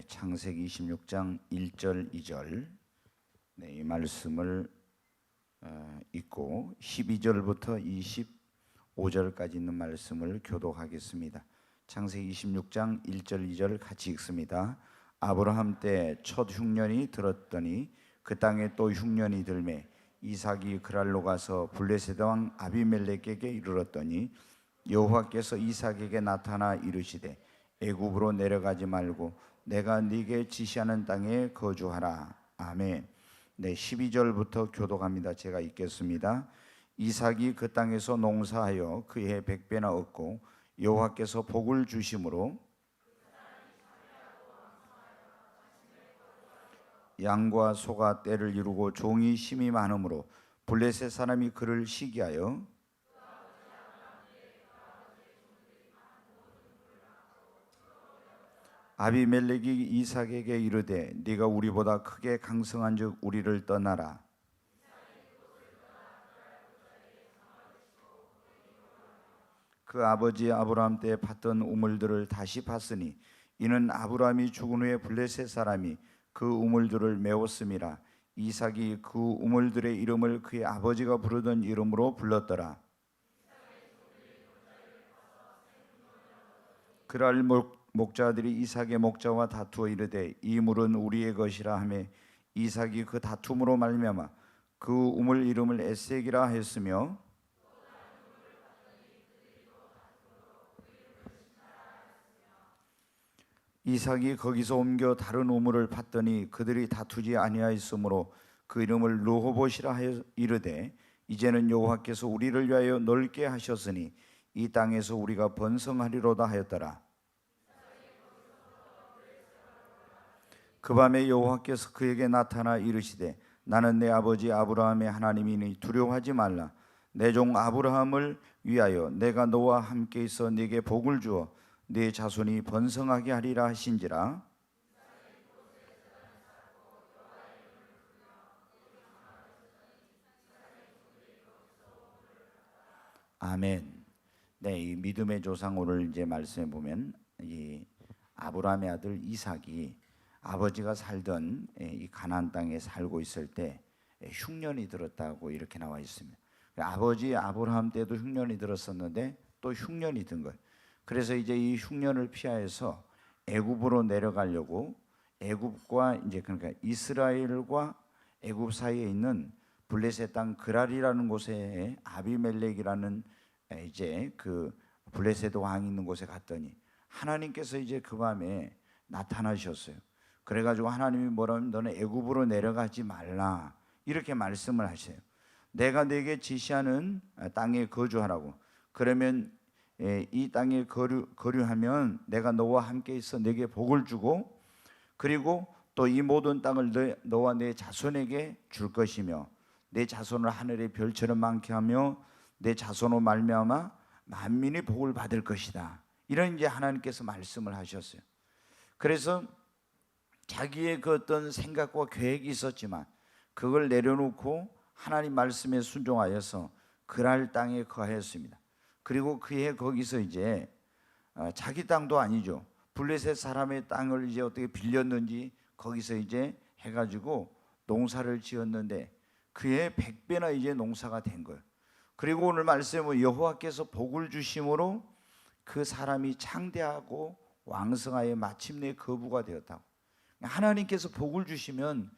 창세기 26장 1절 2절 이 말씀을 읽고 12절부터 25절까지 있는 말씀을 교독하겠습니다. 창세기 26장 1절 2절 같이 읽습니다. 아브라함 때 첫 흉년이 들었더니 그 땅에 또 흉년이 들매 이삭이 그랄로 가서 블레셋 왕 아비멜렉에게 이르렀더니 여호와께서 이삭에게 나타나 이르시되 애굽으로 내려가지 말고 내가 네게 지시하는 땅에 거주하라. 아멘. 12절부터 교독합니다. 제가 읽겠습니다. 이삭이 그 땅에서 농사하여 그해 100배나 얻고 여호와께서 복을 주심으로 양과 소가 떼를 이루고 종이 심이 많으므로 블레셋 사람이 그를 시기하여 아비멜렉이 이삭에게 이르되 네가 우리보다 크게 강성한즉 우리를 떠나라. 그 아버지 아브라함 때 팠던 우물들을 다시 팠으니 이는 아브라함이 죽은 후에 블레셋 사람이 그 우물들을 메웠음이라. 이삭이 그 우물들의 이름을 그의 아버지가 부르던 이름으로 불렀더라. 그날 목자들이 이삭의 목자와 다투어 이르되 이 물은 우리의 것이라 하매 이삭이 그 다툼으로 말미암아 그 우물 이름을 에색이라 하였으며 이삭이 거기서 옮겨 다른 우물을 팠더니 그들이 다투지 아니하였으므로 그 이름을 르호봇이라 하여 이르되 이제는 여호와께서 우리를 위하여 넓게 하셨으니 이 땅에서 우리가 번성하리로다 하였더라. 그 밤에 여호와께서 그에게 나타나 이르시되 나는 내 아버지 아브라함의 하나님이니 두려워하지 말라. 내 종 아브라함을 위하여 내가 너와 함께 있어 네게 복을 주어 네 자손이 번성하게 하리라 하신지라. 아멘. 이 믿음의 조상 오늘 이제 말씀해 보면 이 아브라함의 아들 이삭이 아버지가 살던 이 가나안 땅에 살고 있을 때 흉년이 들었다고 이렇게 나와 있습니다. 아버지 아브라함 때도 흉년이 들었었는데 또 흉년이 든 거예요. 그래서 이제 이 흉년을 피하여서 애굽으로 내려가려고 애굽과 이제 그러니까 이스라엘과 애굽 사이에 있는 블레셋 땅 그랄이라는 곳에 아비멜렉이라는 이제 그 블레셋 왕이 있는 곳에 갔더니 하나님께서 이제 그 밤에 나타나셨어요. 그래가지고 하나님이 뭐라면 너는 애굽으로 내려가지 말라 이렇게 말씀을 하셔요. 내가 네게 지시하는 땅에 거주하라고. 그러면 이 땅에 거류하면 내가 너와 함께 있어 네게 복을 주고 그리고 또 이 모든 땅을 너와 내 자손에게 줄 것이며 내 자손을 하늘의 별처럼 많게 하며 내 자손으로 말미암아 만민이 복을 받을 것이다. 이런 이제 하나님께서 말씀을 하셨어요. 그래서 자기의 그 어떤 생각과 계획이 있었지만 그걸 내려놓고 하나님 말씀에 순종하여서 그랄 땅에 거하였습니다. 그리고 그해 거기서 이제 자기 땅도 아니죠. 블레셋 사람의 땅을 이제 어떻게 빌렸는지 거기서 이제 해가지고 농사를 지었는데 그해 100배나 이제 농사가 된 거예요. 그리고 오늘 말씀은 여호와께서 복을 주심으로 그 사람이 창대하고 왕성하여 마침내 거부가 되었다고. 하나님께서 복을 주시면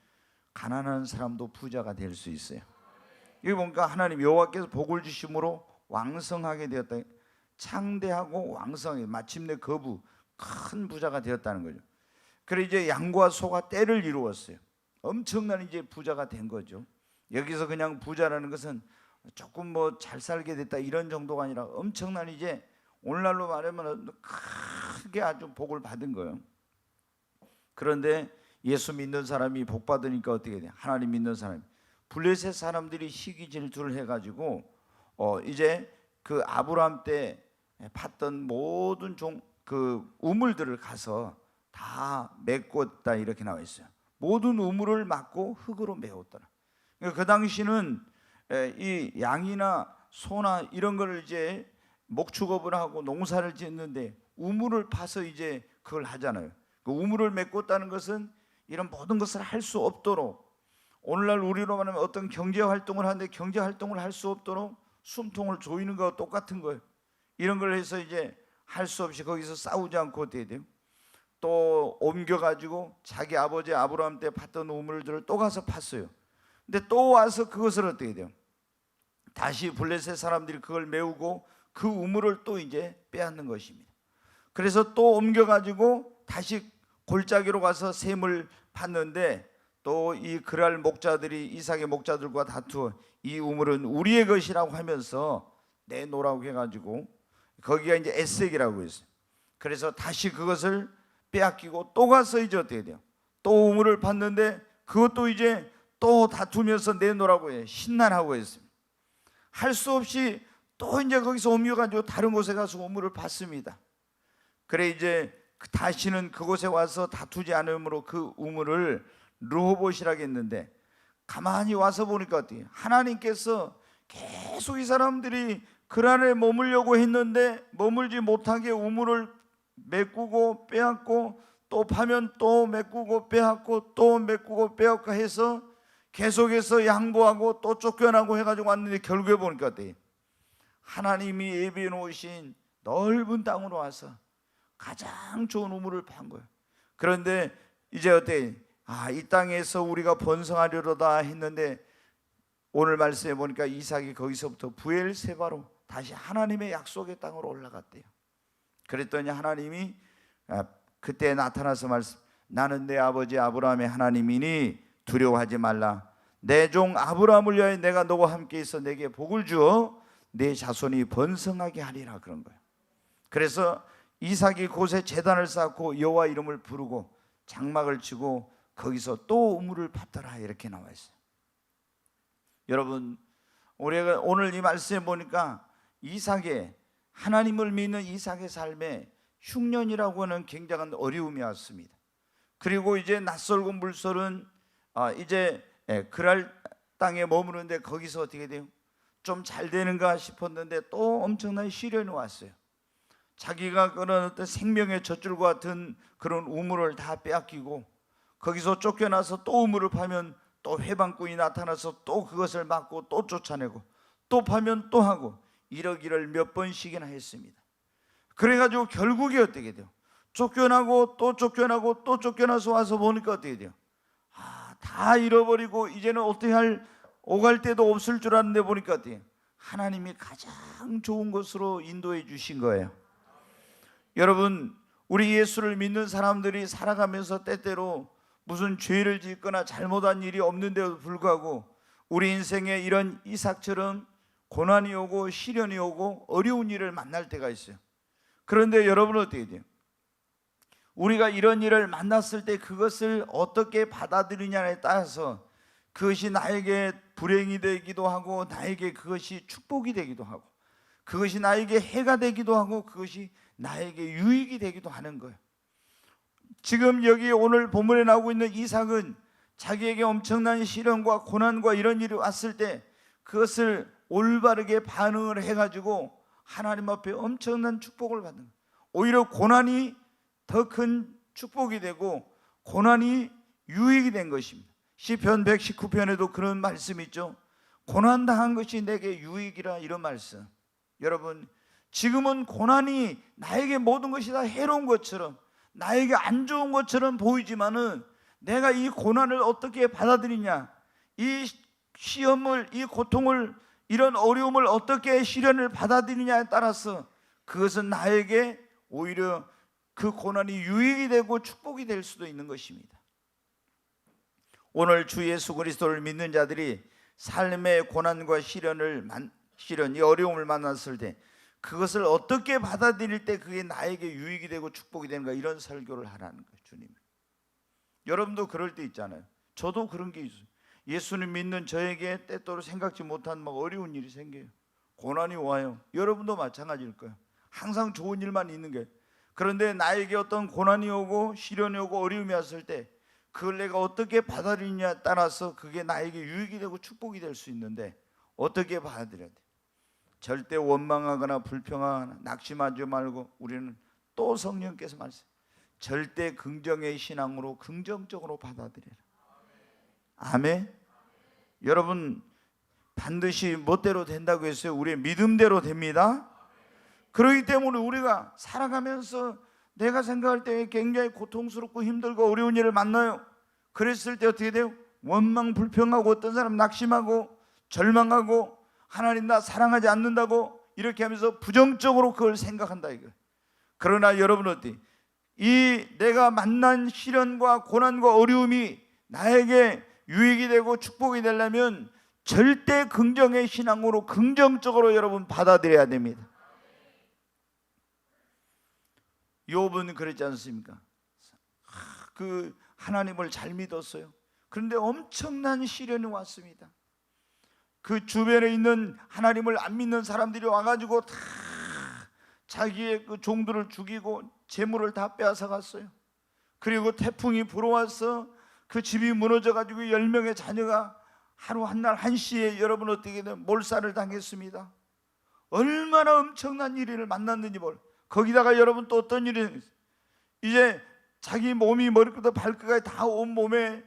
가난한 사람도 부자가 될 수 있어요. 여기 보니까 하나님 여호와께서 복을 주심으로 왕성하게 되었다. 창대하고 왕성하게 마침내 거부 큰 부자가 되었다는 거죠. 그래 이제 양과 소가 떼를 이루었어요. 엄청난 이제 부자가 된 거죠. 여기서 그냥 부자라는 것은 조금 뭐 잘 살게 됐다 이런 정도가 아니라 엄청난 이제 오늘날로 말하면 크게 아주 복을 받은 거예요. 그런데 예수 믿는 사람이 복 받으니까 어떻게 돼? 하나님 믿는 사람이 블레셋 사람들이 시기 질투를 해가지고 이제 그 아브라함 때 팠던 모든 그 우물들을 가서 다 메꿨다 이렇게 나와 있어요. 모든 우물을 막고 흙으로 메웠더라. 그러니까 그 당시는 이 양이나 소나 이런 걸 이제 목축업을 하고 농사를 짓는데 우물을 파서 이제 그걸 하잖아요. 그 우물을 메꿨다는 것은 이런 모든 것을 할 수 없도록, 오늘날 우리로 말하면 어떤 경제 활동을 하는데 경제 활동을 할 수 없도록 숨통을 조이는 거와 똑같은 거예요. 이런 걸 해서 이제 할 수 없이 거기서 싸우지 않고 어떻게 돼요? 또 옮겨가지고 자기 아버지 아브라함 때 팠던 우물들을 또 가서 팠어요. 근데 또 와서 그것을 어떻게 돼요? 다시 블레셋 사람들이 그걸 메우고 그 우물을 또 이제 빼앗는 것입니다. 그래서 또 옮겨가지고 다시 골짜기로 가서 샘을 팠는데 또 이 그랄 목자들이 이삭의 목자들과 다투어 이 우물은 우리의 것이라고 하면서 내놓으라고 해가지고 거기가 이제 에색이라고 했어요. 그래서 다시 그것을 빼앗기고 또 가서 이제 어떻게 돼요? 또 우물을 팠는데 그것도 이제 또 다투면서 내놓으라고 해요. 신난하고 했습니다. 할 수 없이 또 이제 거기서 옮겨가지고 다른 곳에 가서 우물을 팠습니다. 그래 이제 다시는 그곳에 와서 다투지 않으므로 그 우물을 르호봇이라고 했는데, 가만히 와서 보니까 어때요? 하나님께서 계속 이 사람들이 그 안에 머물려고 했는데 머물지 못하게 우물을 메꾸고 빼앗고 또 파면 또 메꾸고 빼앗고 또 메꾸고 빼앗고 해서 계속해서 양보하고 또 쫓겨나고 해가지고 왔는데 결국에 보니까 어때요? 하나님이 예비해 놓으신 넓은 땅으로 와서 가장 좋은 우물을 판 거예요. 그런데 이제 어때? 이 땅에서 우리가 번성하려다 했는데 오늘 말씀해 보니까 이삭이 거기서부터 부엘세바로 다시 하나님의 약속의 땅으로 올라갔대요. 그랬더니 하나님이 그때 나타나서 말씀, 나는 내 아버지 아브라함의 하나님이니 두려워하지 말라. 내 종 아브라함을 위하여 내가 너와 함께 있어 내게 복을 주어 내 자손이 번성하게 하리라, 그런 거예요. 그래서 이삭이 곳에 제단을 쌓고 여호와 이름을 부르고 장막을 치고 거기서 또 우물을 팠더라, 이렇게 나와 있어요. 여러분, 우리가 오늘 이 말씀에 보니까 이삭의, 하나님을 믿는 이삭의 삶에 흉년이라고 하는 굉장한 어려움이 왔습니다. 그리고 이제 낯설고 물설은 이제 그랄 땅에 머무는데 거기서 어떻게 돼요? 좀 잘 되는가 싶었는데 또 엄청난 시련이 왔어요. 자기가 그런 어떤 생명의 젖줄과 같은 그런 우물을 다 빼앗기고 거기서 쫓겨나서 또 우물을 파면 또 회방꾼이 나타나서 또 그것을 막고 또 쫓아내고 또 파면 또 하고 이러기를 몇 번씩이나 했습니다. 그래가지고 결국에 어떻게 돼요? 쫓겨나고 또 쫓겨나고 또 쫓겨나서 와서 보니까 어떻게 돼요? 다 잃어버리고 이제는 어떻게 할 오갈 데도 없을 줄 알았는데 보니까 어때요? 하나님이 가장 좋은 것으로 인도해 주신 거예요. 여러분, 우리 예수를 믿는 사람들이 살아가면서 때때로 무슨 죄를 짓거나 잘못한 일이 없는데도 불구하고 우리 인생에 이런 이삭처럼 고난이 오고 시련이 오고 어려운 일을 만날 때가 있어요. 그런데 여러분은 어떻게 돼요? 우리가 이런 일을 만났을 때 그것을 어떻게 받아들이냐에 따라서 그것이 나에게 불행이 되기도 하고 나에게 그것이 축복이 되기도 하고 그것이 나에게 해가 되기도 하고 그것이 나에게 유익이 되기도 하는 거예요. 지금 여기 오늘 본문에 나오고 있는 이삭은 자기에게 엄청난 시련과 고난과 이런 일이 왔을 때 그것을 올바르게 반응을 해가지고 하나님 앞에 엄청난 축복을 받는 거예요. 오히려 고난이 더 큰 축복이 되고 고난이 유익이 된 것입니다. 시편 119편에도 그런 말씀이 있죠. 고난당한 것이 내게 유익이라, 이런 말씀. 여러분, 지금은 고난이 나에게 모든 것이 다 해로운 것처럼 나에게 안 좋은 것처럼 보이지만은 내가 이 고난을 어떻게 받아들이냐, 이 시험을, 이 고통을, 이런 어려움을 어떻게 시련을 받아들이냐에 따라서 그것은 나에게 오히려 그 고난이 유익이 되고 축복이 될 수도 있는 것입니다. 오늘 주 예수 그리스도를 믿는 자들이 삶의 고난과 이 어려움을 만났을 때 그것을 어떻게 받아들일 때 그게 나에게 유익이 되고 축복이 되는가, 이런 설교를 하라는 거예요, 주님. 여러분도 그럴 때 있잖아요. 저도 그런 게 있어요. 예수님 믿는 저에게 때때로 생각지 못한 막 어려운 일이 생겨요. 고난이 와요. 여러분도 마찬가지일 거예요. 항상 좋은 일만 있는 게. 그런데 나에게 어떤 고난이 오고 시련이 오고 어려움이 왔을 때 그걸 내가 어떻게 받아들이냐에 따라서 그게 나에게 유익이 되고 축복이 될 수 있는데 어떻게 받아들여야 돼? 절대 원망하거나 불평하거나 낙심하지 말고 우리는 또 성령께서 말씀, 절대 긍정의 신앙으로 긍정적으로 받아들여라. 아멘. 여러분, 반드시 멋대로 된다고 했어요? 우리의 믿음대로 됩니다. 그렇기 때문에 우리가 살아가면서 내가 생각할 때 굉장히 고통스럽고 힘들고 어려운 일을 만나요. 그랬을 때 어떻게 돼요? 원망 불평하고, 어떤 사람 낙심하고 절망하고, 하나님 나 사랑하지 않는다고 이렇게 하면서 부정적으로 그걸 생각한다 이거. 그러나 여러분 어때? 이 내가 만난 시련과 고난과 어려움이 나에게 유익이 되고 축복이 되려면 절대 긍정의 신앙으로 긍정적으로 여러분 받아들여야 됩니다. 욥은 그랬지 않습니까? 그 하나님을 잘 믿었어요. 그런데 엄청난 시련이 왔습니다. 그 주변에 있는 하나님을 안 믿는 사람들이 와가지고 다 자기의 그 종들을 죽이고 재물을 다 빼앗아 갔어요. 그리고 태풍이 불어와서 그 집이 무너져가지고 10명의 자녀가 하루 한날 한시에 여러분 어떻게 되면 몰살을 당했습니다. 얼마나 엄청난 일을 만났는지 몰라. 거기다가 여러분 또 어떤 일이 생겼어요. 이제 자기 몸이 머리부터 발끝까지 다 온몸에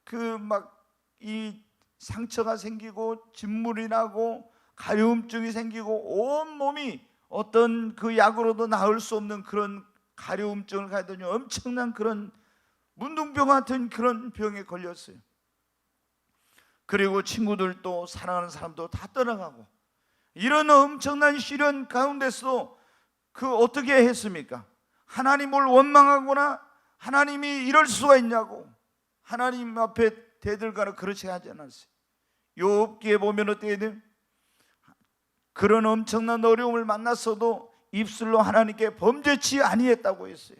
그 막 이 상처가 생기고 진물이 나고 가려움증이 생기고 온몸이 어떤 그 약으로도 나을 수 없는 그런 가려움증을 가더니 엄청난 그런 문둥병 같은 그런 병에 걸렸어요. 그리고 친구들도 사랑하는 사람도 다 떠나가고, 이런 엄청난 시련 가운데서도 그 어떻게 했습니까? 하나님을 원망하거나 하나님이 이럴 수가 있냐고 하나님 앞에 대들거나 그렇지 하지 않았어요. 욥기에 보면 어떻게 돼요? 그런 엄청난 어려움을 만났어도 입술로 하나님께 범죄치 아니했다고 했어요.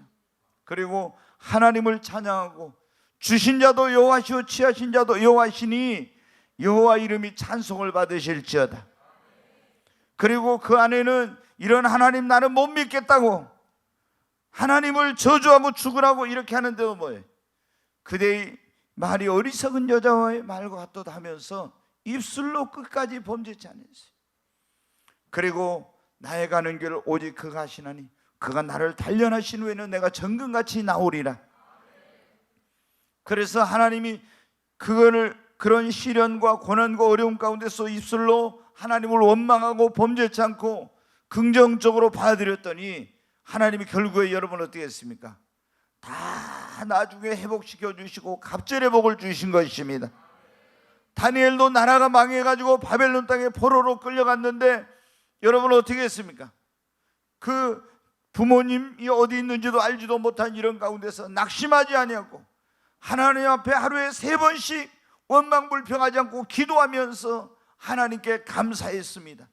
그리고 하나님을 찬양하고 주신 자도 여호와시오 취하신 자도 여호와시니 여호와 이름이 찬송을 받으실지어다. 그리고 그 안에는 이런 하나님 나는 못 믿겠다고, 하나님을 저주하고 죽으라고 이렇게 하는데도 뭐예요? 그대의 말이 어리석은 여자와의 말과 같도다 하면서 입술로 끝까지 범죄치 않았어요. 그리고 나의 가는 길 오직 그가 하시나니 그가 나를 단련하신 후에는 내가 정금같이 나오리라. 그래서 하나님이 그거를 그런 시련과 고난과 어려움 가운데서 입술로 하나님을 원망하고 범죄치 않고 긍정적으로 받아들였더니 하나님이 결국에 여러분 어떻게 했습니까? 다 나중에 회복시켜 주시고 갑절의 복을 주신 것입니다. 다니엘도 나라가 망해가지고 바벨론 땅에 포로로 끌려갔는데 여러분 어떻게 했습니까? 그 부모님이 어디 있는지도 알지도 못한 이런 가운데서 낙심하지 아니하고 하나님 앞에 하루에 3번씩 원망불평하지 않고 기도하면서 하나님께 감사했습니다.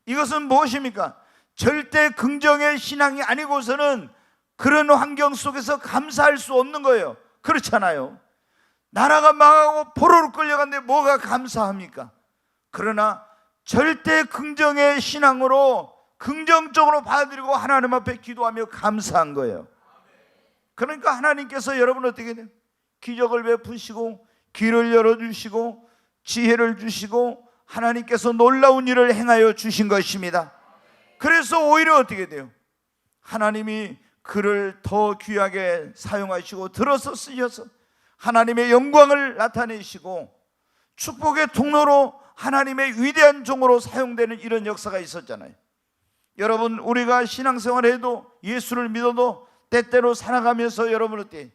이것은 무엇입니까? 절대 긍정의 신앙이 아니고서는 그런 환경 속에서 감사할 수 없는 거예요. 그렇잖아요. 나라가 망하고 포로로 끌려갔는데 뭐가 감사합니까? 그러나 절대 긍정의 신앙으로 긍정적으로 받아들이고 하나님 앞에 기도하며 감사한 거예요. 그러니까 하나님께서 여러분 어떻게 돼요? 기적을 베푸시고 길을 열어주시고 지혜를 주시고 하나님께서 놀라운 일을 행하여 주신 것입니다. 그래서 오히려 어떻게 돼요? 하나님이 그를 더 귀하게 사용하시고 들어서 쓰셔서 하나님의 영광을 나타내시고 축복의 통로로 하나님의 위대한 종으로 사용되는 이런 역사가 있었잖아요. 여러분 우리가 신앙생활해도 예수를 믿어도 때때로 살아가면서 여러분 어때요?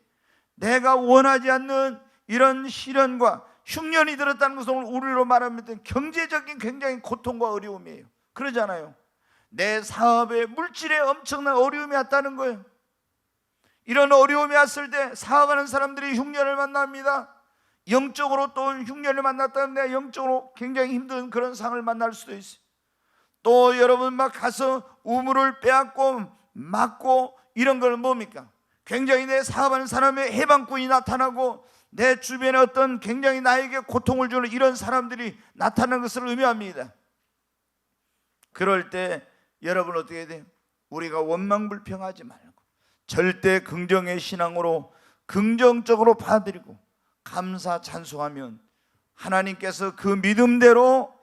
내가 원하지 않는 이런 시련과 흉년이 들었다는 것을 우리로 말하면 경제적인 굉장히 고통과 어려움이에요. 그러잖아요. 내 사업에 물질에 엄청난 어려움이 왔다는 거예요. 이런 어려움이 왔을 때 사업하는 사람들이 흉년을 만납니다. 영적으로 또 흉년을 만났다는데 영적으로 굉장히 힘든 그런 상을 만날 수도 있어요. 또 여러분 막 가서 우물을 빼앗고 막고 이런 걸 뭡니까? 굉장히 내 사업하는 사람의 해방꾼이 나타나고 내 주변에 어떤 굉장히 나에게 고통을 주는 이런 사람들이 나타나는 것을 의미합니다. 그럴 때 여러분 어떻게 돼요? 우리가 원망불평하지 말고 절대 긍정의 신앙으로 긍정적으로 받아들이고 감사 찬송하면 하나님께서 그 믿음대로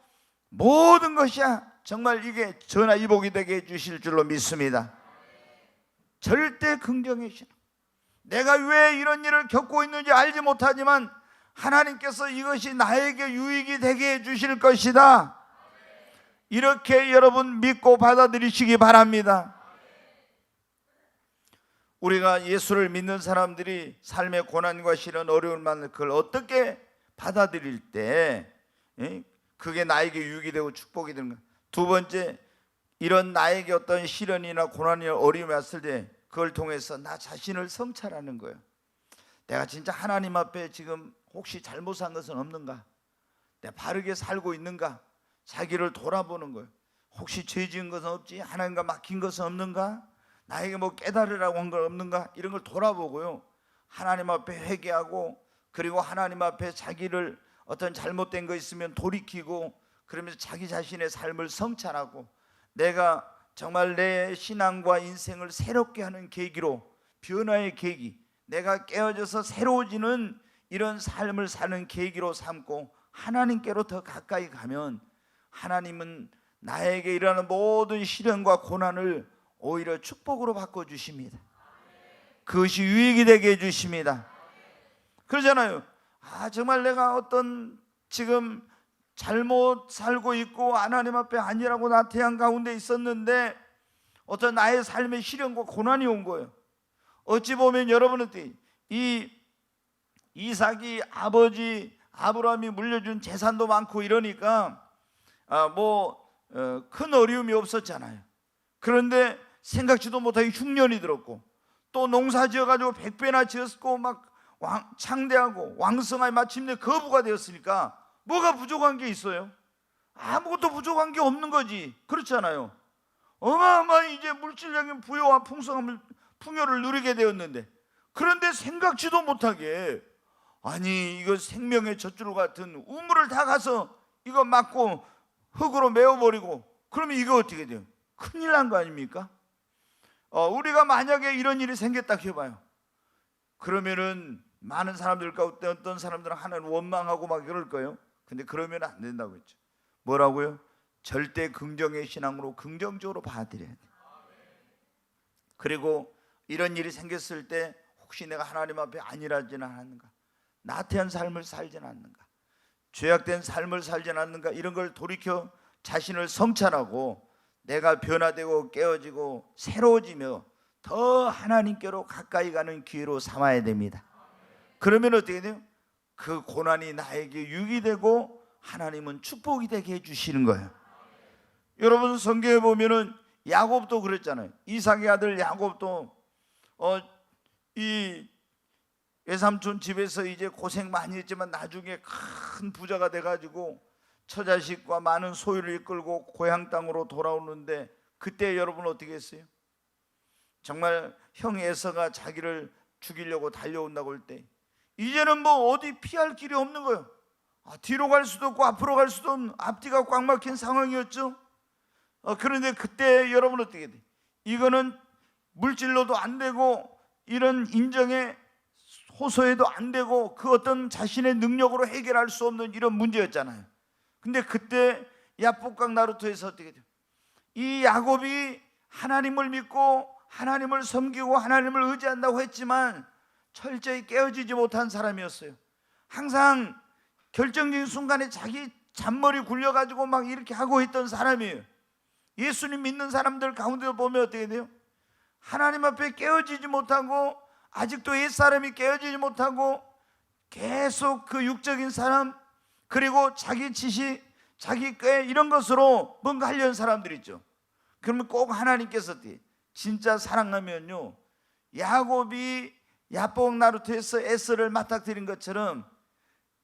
모든 것이야 정말 이게 전화위복이 되게 해주실 줄로 믿습니다. 절대 긍정의 신앙. 내가 왜 이런 일을 겪고 있는지 알지 못하지만 하나님께서 이것이 나에게 유익이 되게 해주실 것이다, 이렇게 여러분 믿고 받아들이시기 바랍니다. 우리가 예수를 믿는 사람들이 삶의 고난과 시련, 어려움을 만날 그걸 어떻게 받아들일 때 그게 나에게 유익이 되고 축복이 되는 가. 두 번째, 이런 나에게 어떤 시련이나 고난이나 어려움이 왔을 때 그걸 통해서 나 자신을 성찰하는 거예요. 내가 진짜 하나님 앞에 지금 혹시 잘못한 것은 없는가? 내가 바르게 살고 있는가? 자기를 돌아보는 거예요. 혹시 죄 지은 것은 없지? 하나님과 막힌 것은 없는가? 나에게 뭐 깨달으라고 한 건 없는가? 이런 걸 돌아보고요, 하나님 앞에 회개하고, 그리고 하나님 앞에 자기를 어떤 잘못된 거 있으면 돌이키고, 그러면서 자기 자신의 삶을 성찰하고, 내가 정말 내 신앙과 인생을 새롭게 하는 계기로, 변화의 계기, 내가 깨어져서 새로워지는 이런 삶을 사는 계기로 삼고 하나님께로 더 가까이 가면 하나님은 나에게 일어나는 모든 시련과 고난을 오히려 축복으로 바꿔주십니다. 그것이 유익이 되게 해주십니다. 그러잖아요. 정말 내가 어떤 지금 잘못 살고 있고 하나님 앞에 아니라고 나태한 가운데 있었는데 어떤 나의 삶의 시련과 고난이 온 거예요. 어찌 보면 여러분한테 이 이삭이 아버지 아브라함이 물려준 재산도 많고 이러니까 큰 어려움이 없었잖아요. 그런데 생각지도 못하게 흉년이 들었고, 또 농사 지어가지고 100배나 지었고 막 창대하고 왕성하게 마침내 거부가 되었으니까 뭐가 부족한 게 있어요? 아무것도 부족한 게 없는 거지. 그렇잖아요. 어마어마한 이제 물질적인 부여와 풍요를 누리게 되었는데, 그런데 생각지도 못하게 이거 생명의 젖줄 같은 우물을 다 가서 이거 막고 흙으로 메워버리고, 그러면 이거 어떻게 돼요? 큰일 난 거 아닙니까? 우리가 만약에 이런 일이 생겼다 해봐요. 그러면은 많은 사람들 가운데 어떤 사람들은 하나님 원망하고 막 그럴 거예요. 근데 그러면 안 된다고 했죠. 뭐라고요? 절대 긍정의 신앙으로 긍정적으로 받아들여야 돼요. 그리고 이런 일이 생겼을 때 혹시 내가 하나님 앞에 안일하지는 않는가, 나태한 삶을 살지는 않는가, 죄악된 삶을 살지는 않는가, 이런 걸 돌이켜 자신을 성찰하고 내가 변화되고 깨어지고 새로워지며 더 하나님께로 가까이 가는 기회로 삼아야 됩니다. 그러면 어떻게 돼요? 그 고난이 나에게 유익이 되고 하나님은 축복이 되게 해주시는 거예요. 여러분 성경에 보면은 야곱도 그랬잖아요. 이삭의 아들 야곱도 이 외삼촌 집에서 이제 고생 많이 했지만 나중에 큰 부자가 돼가지고 처자식과 많은 소유를 이끌고 고향 땅으로 돌아오는데, 그때 여러분 어떻게 했어요? 정말 형 에서가 자기를 죽이려고 달려온다고 할 때 이제는 뭐 어디 피할 길이 없는 거예요. 뒤로 갈 수도 없고 앞으로 갈 수도 없는, 앞뒤가 꽉 막힌 상황이었죠. 그런데 그때 여러분 어떻게 돼? 이거는 물질로도 안 되고 이런 인정에 호소해도 안 되고 그 어떤 자신의 능력으로 해결할 수 없는 이런 문제였잖아요. 근데 그때 야복강 나루토에서 어떻게 돼요? 이 야곱이 하나님을 믿고 하나님을 섬기고 하나님을 의지한다고 했지만 철저히 깨어지지 못한 사람이었어요. 항상 결정적인 순간에 자기 잔머리 굴려가지고 막 이렇게 하고 있던 사람이에요. 예수님 믿는 사람들 가운데 보면 어떻게 돼요? 하나님 앞에 깨어지지 못하고 아직도 옛사람이 깨어지지 못하고 계속 그 육적인 사람, 그리고 자기 지식, 자기 꾀 이런 것으로 뭔가 하려는 사람들 있죠. 그러면 꼭 하나님께서 진짜 사랑하면요, 야곱이 야복 나루토에서 에서를 맞닥뜨린 것처럼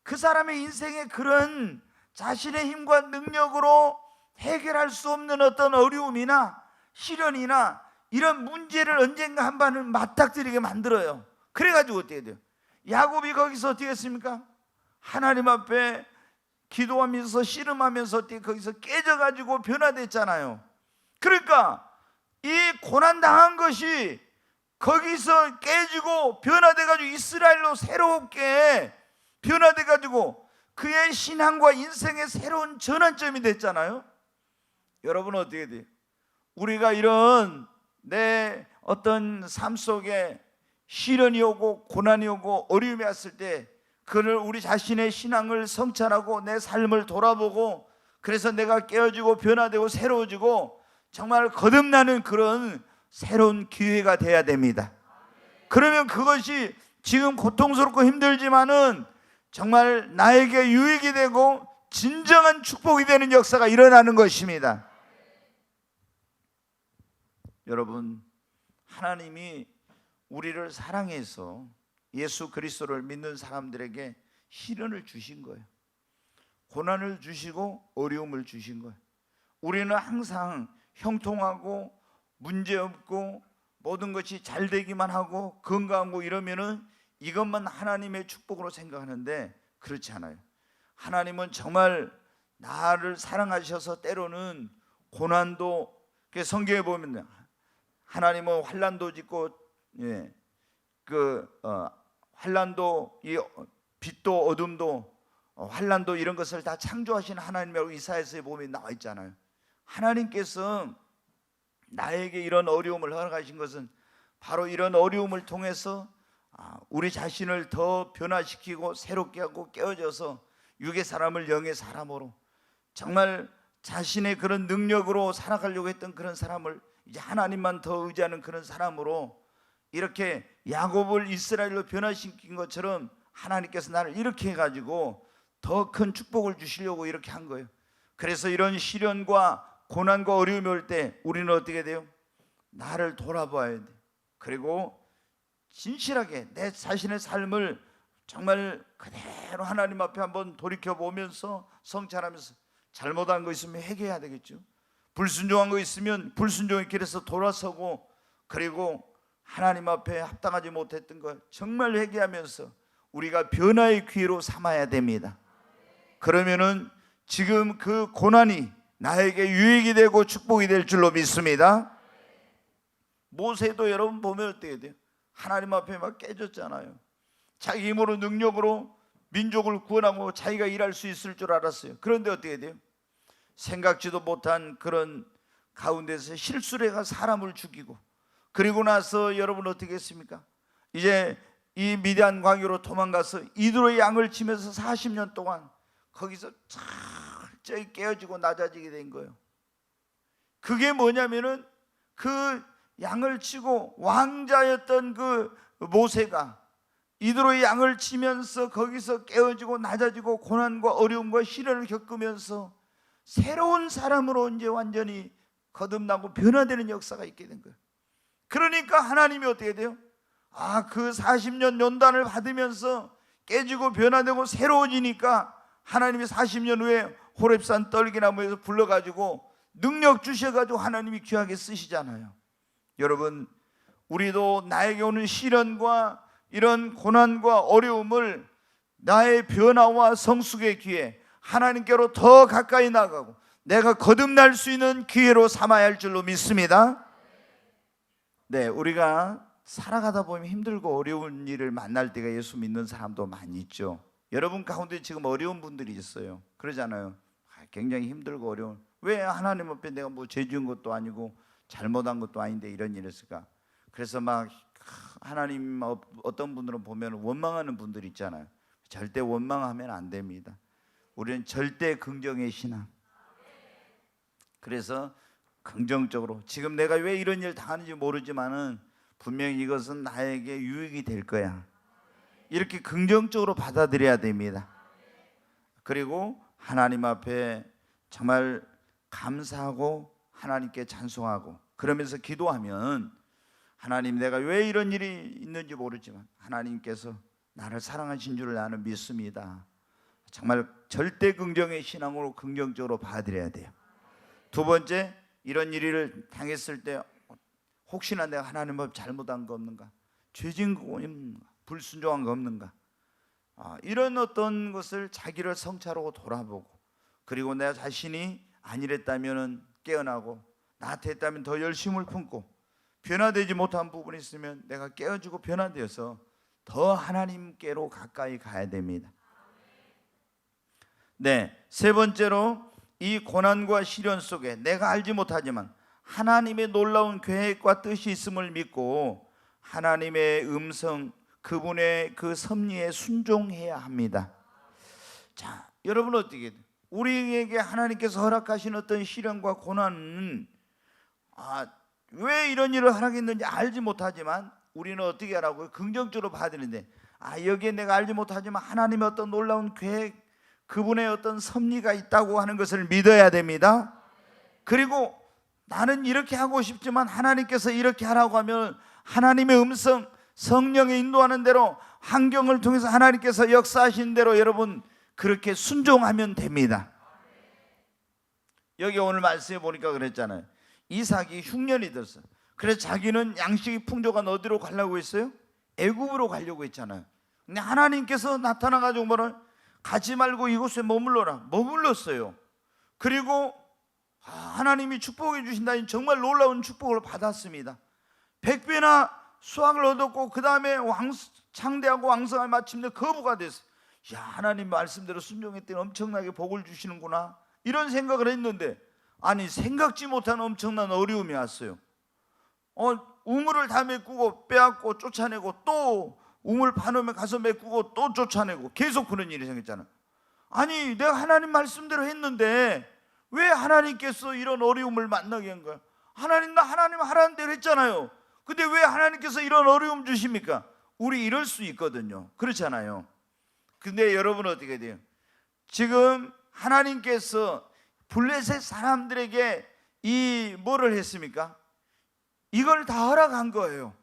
그 사람의 인생에 그런 자신의 힘과 능력으로 해결할 수 없는 어떤 어려움이나 시련이나 이런 문제를 언젠가 한 번은 맞닥뜨리게 만들어요. 그래가지고 어떻게 돼요? 야곱이 거기서 어떻게 했습니까? 하나님 앞에 기도하면서 씨름하면서 어떻게 거기서 깨져가지고 변화됐잖아요. 그러니까 이 고난당한 것이 거기서 깨지고 변화돼가지고 이스라엘로 새롭게 변화돼가지고 그의 신앙과 인생의 새로운 전환점이 됐잖아요. 여러분은 어떻게 돼요? 우리가 이런 내 어떤 삶 속에 시련이 오고 고난이 오고 어려움이 왔을 때 그를 우리 자신의 신앙을 성찰하고 내 삶을 돌아보고 그래서 내가 깨어지고 변화되고 새로워지고 정말 거듭나는 그런 새로운 기회가 돼야 됩니다. 그러면 그것이 지금 고통스럽고 힘들지만은 정말 나에게 유익이 되고 진정한 축복이 되는 역사가 일어나는 것입니다. 여러분, 하나님이 우리를 사랑해서 예수 그리스도를 믿는 사람들에게 시련을 주신 거예요. 고난을 주시고 어려움을 주신 거예요. 우리는 항상 형통하고 문제없고 모든 것이 잘 되기만 하고 건강하고 이러면은 이것만 하나님의 축복으로 생각하는데 그렇지 않아요. 하나님은 정말 나를 사랑하셔서 때로는 고난도, 성경에 보면 하나님은 환난도 짓고 환난도, 이 빛도 어둠도 환난도 이런 것을 다 창조하신 하나님이라고 이사야서에 보면 나와 있잖아요. 하나님께서 나에게 이런 어려움을 허락하신 것은 바로 이런 어려움을 통해서 우리 자신을 더 변화시키고 새롭게 하고 깨어져서 육의 사람을 영의 사람으로 정말 자신의 그런 능력으로 살아가려고 했던 그런 사람을 이제 하나님만 더 의지하는 그런 사람으로 이렇게 야곱을 이스라엘로 변화시킨 것처럼 하나님께서 나를 이렇게 해가지고 더 큰 축복을 주시려고 이렇게 한 거예요. 그래서 이런 시련과 고난과 어려움이 올 때 우리는 어떻게 돼요? 나를 돌아봐야 돼. 그리고 진실하게 내 자신의 삶을 정말 그대로 하나님 앞에 한번 돌이켜보면서 성찰하면서 잘못한 거 있으면 회개해야 되겠죠. 불순종한 거 있으면 불순종의 길에서 돌아서고 그리고 하나님 앞에 합당하지 못했던 걸 정말 회개하면서 우리가 변화의 기회로 삼아야 됩니다. 그러면은 지금 그 고난이 나에게 유익이 되고 축복이 될 줄로 믿습니다. 모세도 여러분 보면 어떻게 돼요? 하나님 앞에 막 깨졌잖아요. 자기 힘으로 능력으로 민족을 구원하고 자기가 일할 수 있을 줄 알았어요. 그런데 어떻게 돼요? 생각지도 못한 그런 가운데서 실수를 해가 사람을 죽이고 그리고 나서 여러분 어떻게 했습니까? 이제 이 미디안 광야로 도망가서 이드로의 양을 치면서 40년 동안 거기서 철저히 깨어지고 낮아지게 된 거예요. 그게 뭐냐면은 그 양을 치고 왕자였던 그 모세가 이드로의 양을 치면서 거기서 깨어지고 낮아지고 고난과 어려움과 시련을 겪으면서 새로운 사람으로 이제 완전히 거듭나고 변화되는 역사가 있게 된 거예요. 그러니까 하나님이 어떻게 돼요? 그 40년 연단을 받으면서 깨지고 변화되고 새로워지니까 하나님이 40년 후에 호렙산 떨기나무에서 불러가지고 능력 주셔가지고 하나님이 귀하게 쓰시잖아요. 여러분, 우리도 나에게 오는 시련과 이런 고난과 어려움을 나의 변화와 성숙의 기회, 하나님께로 더 가까이 나가고 내가 거듭날 수 있는 기회로 삼아야 할 줄로 믿습니다. 네, 우리가 살아가다 보면 힘들고 어려운 일을 만날 때가 예수 믿는 사람도 많이 있죠. 여러분 가운데 지금 어려운 분들이 있어요. 그러잖아요. 굉장히 힘들고 어려운, 왜 하나님 앞에 내가 뭐 죄 지은 것도 아니고 잘못한 것도 아닌데 이런 일을 했을까? 그래서 막 하나님 어떤 분들은 보면 원망하는 분들이 있잖아요. 절대 원망하면 안 됩니다. 우리는 절대 긍정의 신앙. 그래서 긍정적으로 지금 내가 왜 이런 일 당하는지 모르지만은 분명히 이것은 나에게 유익이 될 거야. 이렇게 긍정적으로 받아들여야 됩니다. 그리고 하나님 앞에 정말 감사하고 하나님께 찬송하고 그러면서 기도하면 하나님, 내가 왜 이런 일이 있는지 모르지만 하나님께서 나를 사랑하신 줄을 나는 믿습니다. 정말 절대 긍정의 신앙으로 긍정적으로 받아들여야 돼요. 두 번째, 이런 일을 당했을 때 혹시나 내가 하나님 앞에 잘못한 거 없는가, 죄진 거 없는가, 불순종한 거 없는가, 이런 어떤 것을 자기를 성찰하고 돌아보고 그리고 내 자신이 아니랬다면 깨어나고 나한테 했다면 더 열심을 품고 변화되지 못한 부분이 있으면 내가 깨어지고 변화되어서 더 하나님께로 가까이 가야 됩니다. 네, 세 번째로 이 고난과 시련 속에 내가 알지 못하지만 하나님의 놀라운 계획과 뜻이 있음을 믿고 하나님의 음성, 그분의 그 섭리에 순종해야 합니다. 자, 여러분 어떻게 우리에게 하나님께서 허락하신 어떤 시련과 고난은 왜 이런 일을 허락했는지 알지 못하지만 우리는 어떻게 하라고요? 긍정적으로 봐야 되는데 여기에 내가 알지 못하지만 하나님의 어떤 놀라운 계획, 그분의 어떤 섭리가 있다고 하는 것을 믿어야 됩니다. 그리고 나는 이렇게 하고 싶지만 하나님께서 이렇게 하라고 하면 하나님의 음성, 성령의 인도하는 대로 환경을 통해서 하나님께서 역사하신 대로 여러분 그렇게 순종하면 됩니다. 여기 오늘 말씀해 보니까 그랬잖아요. 이삭이 흉년이 들었어. 그래서 자기는 양식이 풍족한 어디로 가려고 했어요? 애굽으로 가려고 했잖아요. 근데 하나님께서 나타나가지고 뭐를 가지 말고 이곳에 머물러라. 머물렀어요. 그리고 하나님이 축복해 주신다니 정말 놀라운 축복을 받았습니다. 100배나 수확을 얻었고 그 다음에 창대하고 왕성한 마침내 거부가 됐어요. 야, 하나님 말씀대로 순종했더니 엄청나게 복을 주시는구나 이런 생각을 했는데 생각지 못한 엄청난 어려움이 왔어요. 우물을 다 메꾸고 빼앗고 쫓아내고 또 우물 파놓으면 가서 메꾸고 또 쫓아내고 계속 그런 일이 생겼잖아. 내가 하나님 말씀대로 했는데 왜 하나님께서 이런 어려움을 만나게 한 거야? 하나님 하라는 대로 했잖아요. 근데 왜 하나님께서 이런 어려움 주십니까? 우리 이럴 수 있거든요. 그렇잖아요. 근데 여러분 어떻게 돼요? 지금 하나님께서 블레셋 사람들에게 뭐를 했습니까? 이걸 다 허락한 거예요.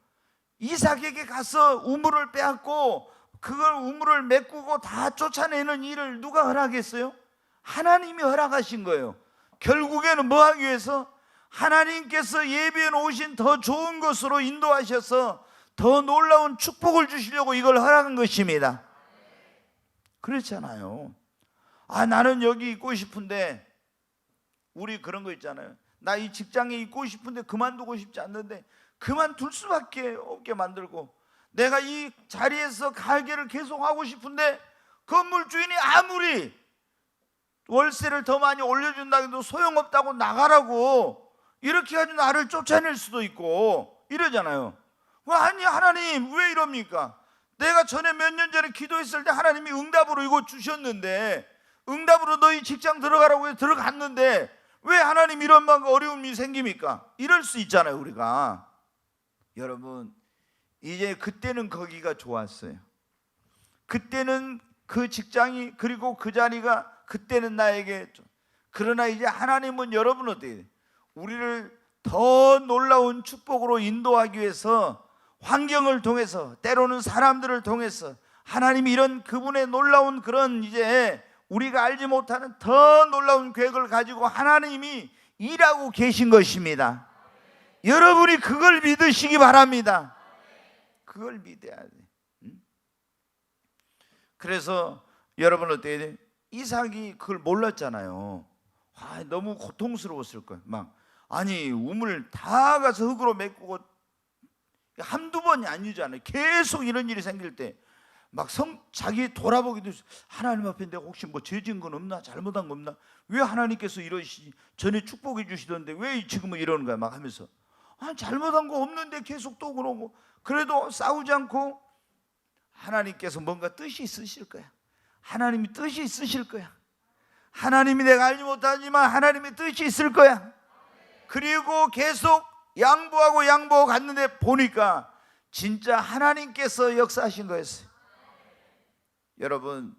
이삭에게 가서 우물을 빼앗고 그걸 우물을 메꾸고 다 쫓아내는 일을 누가 허락했어요? 하나님이 허락하신 거예요. 결국에는 뭐 하기 위해서? 하나님께서 예비해 놓으신 더 좋은 것으로 인도하셔서 더 놀라운 축복을 주시려고 이걸 허락한 것입니다. 그렇잖아요. 나는 여기 있고 싶은데, 우리 그런 거 있잖아요. 나 이 직장에 있고 싶은데 그만두고 싶지 않는데 그만둘 수밖에 없게 만들고, 내가 이 자리에서 가게를 계속 하고 싶은데 건물 주인이 아무리 월세를 더 많이 올려준다 해도 소용없다고 나가라고 이렇게 가지고 나를 쫓아낼 수도 있고 이러잖아요. 하나님 왜 이럽니까? 내가 전에 몇 년 전에 기도했을 때 하나님이 응답으로 이거 주셨는데, 응답으로 너희 직장 들어가라고 해서 들어갔는데 왜 하나님 이런 어려움이 생깁니까? 이럴 수 있잖아요. 우리가 여러분 이제 그때는 거기가 좋았어요. 그때는 그 직장이 그리고 그 자리가 그때는 나에게 그러나 이제 하나님은 여러분 어때요? 우리를 더 놀라운 축복으로 인도하기 위해서 환경을 통해서 때로는 사람들을 통해서 하나님이 이런 그분의 놀라운 그런 이제 우리가 알지 못하는 더 놀라운 계획을 가지고 하나님이 일하고 계신 것입니다. 여러분이 그걸 믿으시기 바랍니다. 그걸 믿어야 돼. 그래서 여러분 어때야 돼? 이삭이 그걸 몰랐잖아요. 너무 고통스러웠을 거예요. 우물 다 가서 흙으로 메꾸고 한두 번이 아니잖아요. 계속 이런 일이 생길 때 자기 돌아보기도 하나님 앞에 내가 혹시 죄 지은 건 없나? 잘못한 거 없나? 왜 하나님께서 이러시지? 전에 축복해 주시던데 왜 지금은 이러는 거야? 하면서 잘못한 거 없는데 계속 또 그러고, 그래도 싸우지 않고 하나님께서 뭔가 뜻이 있으실 거야. 하나님이 뜻이 있으실 거야. 하나님이 내가 알지 못하지만 하나님의 뜻이 있을 거야. 그리고 계속 양보하고 갔는데 보니까 진짜 하나님께서 역사하신 거였어요. 여러분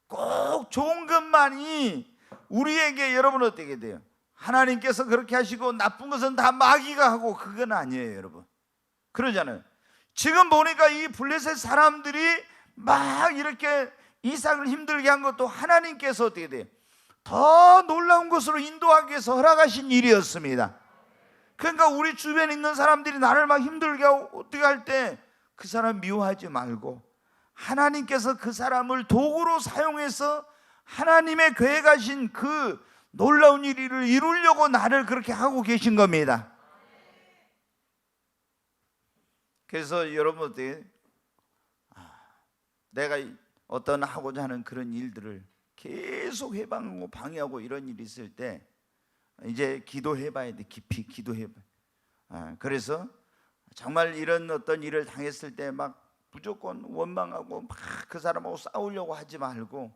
꼭 좋은 것만이 우리에게 여러분 어떻게 돼요? 하나님께서 그렇게 하시고 나쁜 것은 다 마귀가 하고 그건 아니에요. 여러분 그러잖아요. 지금 보니까 이 블레셋 사람들이 이렇게 이삭을 힘들게 한 것도 하나님께서 어떻게 돼요? 더 놀라운 것으로 인도하기 위해서 허락하신 일이었습니다. 그러니까 우리 주변에 있는 사람들이 나를 힘들게 하고 어떻게 할 때 그 사람 미워하지 말고 하나님께서 그 사람을 도구로 사용해서 하나님의 계획하신 그 놀라운 일을 이루려고 나를 그렇게 하고 계신 겁니다. 그래서 여러분 어떻게 내가 어떤 하고자 하는 그런 일들을 계속 해방하고 방해하고 이런 일이 있을 때 이제 기도해봐야 돼. 깊이 기도해봐. 그래서 정말 이런 어떤 일을 당했을 때 막 무조건 원망하고 막 그 사람하고 싸우려고 하지 말고,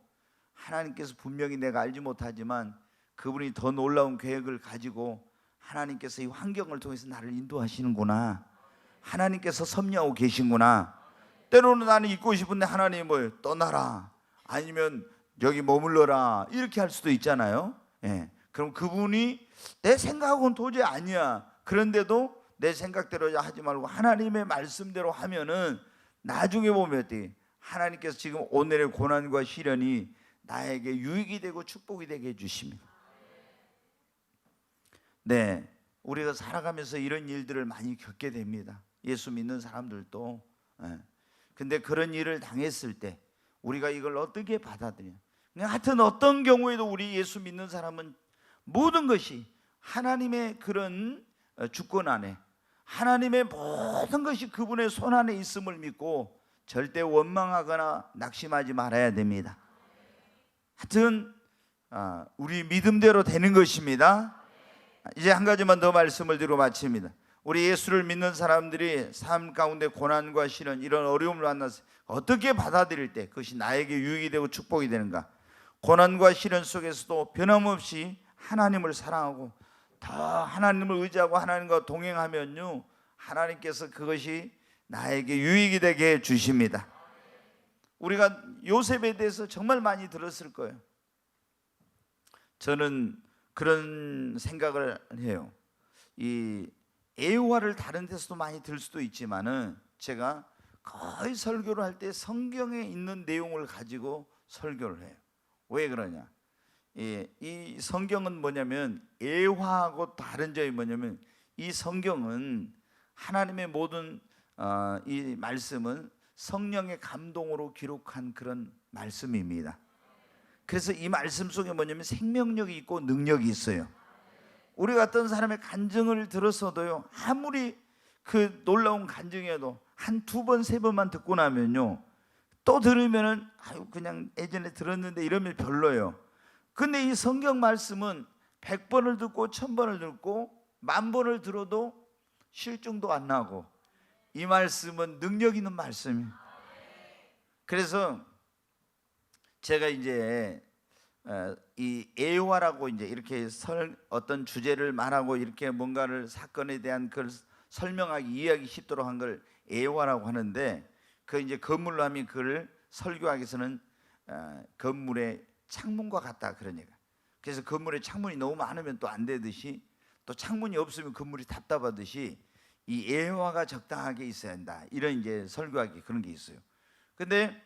하나님께서 분명히 내가 알지 못하지만 그분이 더 놀라운 계획을 가지고 하나님께서 이 환경을 통해서 나를 인도하시는구나, 하나님께서 섭리하고 계신구나. 때로는 나는 있고 싶은데 하나님이 뭘 떠나라, 아니면 여기 머물러라, 이렇게 할 수도 있잖아요. 예. 그럼 그분이 내 생각하고는 도저히 아니야, 그런데도 내 생각대로 하지 말고 하나님의 말씀대로 하면은 나중에 보면 어떻게, 하나님께서 지금 오늘의 고난과 시련이 나에게 유익이 되고 축복이 되게 해주십니다. 네, 우리가 살아가면서 이런 일들을 많이 겪게 됩니다. 예수 믿는 사람들도. 근데 그런 일을 당했을 때 우리가 이걸 어떻게 받아들여? 하여튼 어떤 경우에도 우리 예수 믿는 사람은 모든 것이 하나님의 그런 주권 안에, 하나님의 모든 것이 그분의 손 안에 있음을 믿고 절대 원망하거나 낙심하지 말아야 됩니다. 하여튼 우리 믿음대로 되는 것입니다. 이제 한 가지만 더 말씀을 드리고 마칩니다. 우리 예수를 믿는 사람들이 삶 가운데 고난과 시련, 이런 어려움을 만나서 어떻게 받아들일 때 그것이 나에게 유익이 되고 축복이 되는가? 고난과 시련 속에서도 변함없이 하나님을 사랑하고 더 하나님을 의지하고 하나님과 동행하면요, 하나님께서 그것이 나에게 유익이 되게 해주십니다. 우리가 요셉에 대해서 정말 많이 들었을 거예요. 저는 그런 생각을 해요. 이 애화를 다른 데서도 많이 들 수도 있지만은 제가 거의 설교를 할 때 성경에 있는 내용을 가지고 설교를 해요. 왜 그러냐? 이 성경은 뭐냐면, 애화하고 다른 점이 뭐냐면, 이 성경은 하나님의 모든 이 말씀은 성령의 감동으로 기록한 그런 말씀입니다. 그래서 이 말씀 속에 뭐냐면 생명력이 있고 능력이 있어요. 우리 같은 사람의 간증을 들었어도요, 아무리 그 놀라운 간증이어도 한 두 번, 세 번만 듣고 나면요, 또 들으면은 아유 그냥 예전에 들었는데 이러면 별로예요. 근데 이 성경 말씀은 100번을 듣고 1000번을 듣고 10,000번을 들어도 실증도 안 나고, 이 말씀은 능력 있는 말씀이에요. 그래서 제가 이제 이 애화라고 이제 이렇게 어떤 주제를 말하고 이렇게 뭔가를 사건에 대한 걸 설명하기, 이해하기 쉽도록 한 걸 애화라고 하는데, 그 이제 건물로 하면 그걸 설교하기 위해서는 건물의 창문과 같다 그런 얘기가. 그래서 건물에 창문이 너무 많으면 또 안 되듯이, 또 창문이 없으면 건물이 답답하듯이 이 애화가 적당하게 있어야 한다, 이런 이제 설교하기 그런 게 있어요. 근데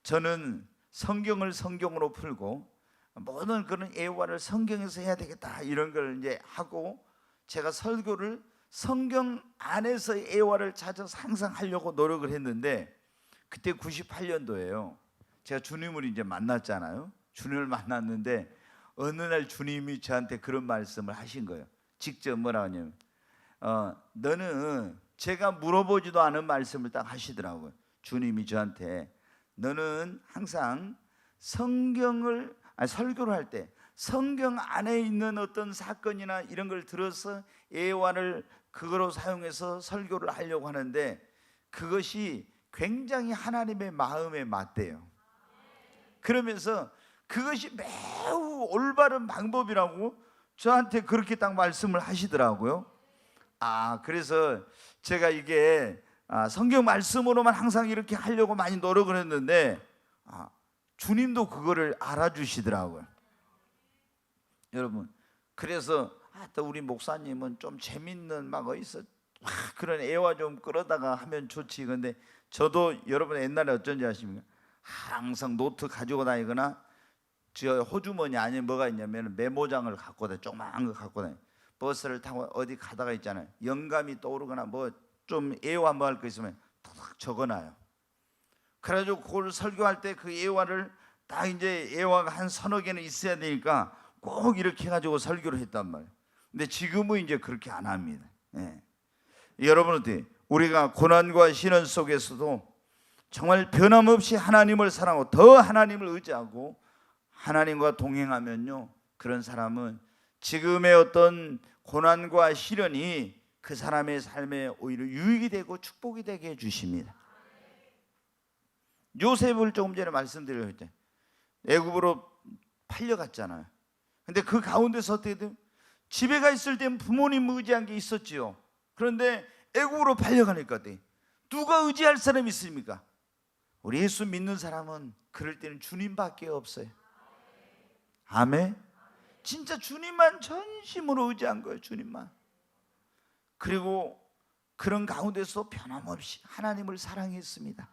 저는 성경을 성경으로 풀고 모든 그런 애화를 성경에서 해야 되겠다, 이런 걸 이제 하고, 제가 설교를 성경 안에서 애화를 찾아서 항상 하려고 노력을 했는데, 그때 98년도예요. 제가 주님을 이제 만났잖아요. 주님을 만났는데 어느 날 주님이 저한테 그런 말씀을 하신 거예요. 직접 뭐라 하냐면 너는, 제가 물어보지도 않은 말씀을 딱 하시더라고요. 주님이 저한테, 너는 항상 설교를 할 때 성경 안에 있는 어떤 사건이나 이런 걸 들어서 애화를 그거로 사용해서 설교를 하려고 하는데, 그것이 굉장히 하나님의 마음에 맞대요. 그러면서 그것이 매우 올바른 방법이라고 저한테 그렇게 딱 말씀을 하시더라고요. 그래서 제가 이게 성경 말씀으로만 항상 이렇게 하려고 많이 노력을 했는데, 주님도 그거를 알아주시더라고요. 여러분, 그래서 또 우리 목사님은 좀 재밌는 막 어디서 그런 애화 좀 끌어다가 하면 좋지. 근데 저도 여러분 옛날에 어쩐지 아십니까? 항상 노트 가지고 다니거나, 저 호주머니 안에 뭐가 있냐면 메모장을 갖고 다녀, 조그마한 거 갖고 다녀. 버스를 타고 어디 가다가 있잖아요, 영감이 떠오르거나 뭐 좀 애화 뭐 할 거 있으면 탁 적어놔요. 그래가지고 그걸 설교할 때 그 애화를 딱 이제 애화가 한 서너 개는 있어야 되니까 꼭 이렇게 해가지고 설교를 했단 말이에요. 근데 지금은 이제 그렇게 안 합니다. 여러분 어때? 우리가 고난과 시련 속에서도 정말 변함없이 하나님을 사랑하고 더 하나님을 의지하고 하나님과 동행하면요, 그런 사람은 지금의 어떤 고난과 시련이 그 사람의 삶에 오히려 유익이 되고 축복이 되게 해주십니다. 요셉을 조금 전에 말씀드렸을 때 애굽으로 팔려갔잖아요. 근데 그 가운데서 어떻게 돼요? 집에 가 있을 땐 부모님 의지한 게 있었지요. 그런데 애굽으로 팔려가니까 누가 의지할 사람이 있습니까? 우리 예수 믿는 사람은 그럴 때는 주님밖에 없어요. 아멘. 진짜 주님만 전심으로 의지한 거예요. 주님만. 그리고 그런 가운데서 변함없이 하나님을 사랑했습니다.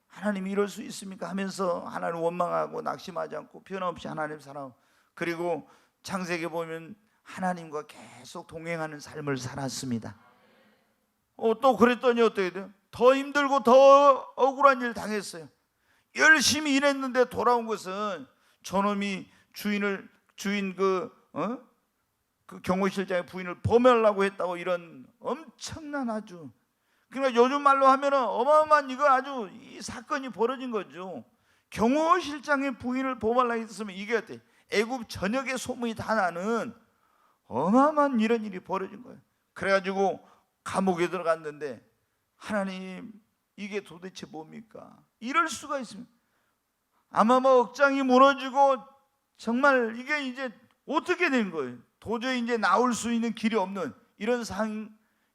하나님이 이럴 수 있습니까? 하면서 하나님을 원망하고 낙심하지 않고 변함없이 하나님 사랑하고, 그리고 창세기에 보면 하나님과 계속 동행하는 삶을 살았습니다. 또 그랬더니 어떻게 돼요? 더 힘들고 더 억울한 일 당했어요. 열심히 일했는데 돌아온 것은 저놈이 주인 그 경호실장의 부인을 범하려고 했다고, 이런 엄청난 아주, 그러니까 요즘 말로 하면은 어마어마한, 이거 아주 이 사건이 벌어진 거죠. 경호실장의 부인을 범하려고 했으면 이게 어때? 애굽 전역에 소문이 다 나는 어마어마한 이런 일이 벌어진 거예요. 그래가지고 감옥에 들어갔는데, 하나님 이게 도대체 뭡니까? 이럴 수가 있습니다. 아마 억장이 무너지고 정말 이게 이제 어떻게 된 거예요? 도저히 이제 나올 수 있는 길이 없는 이런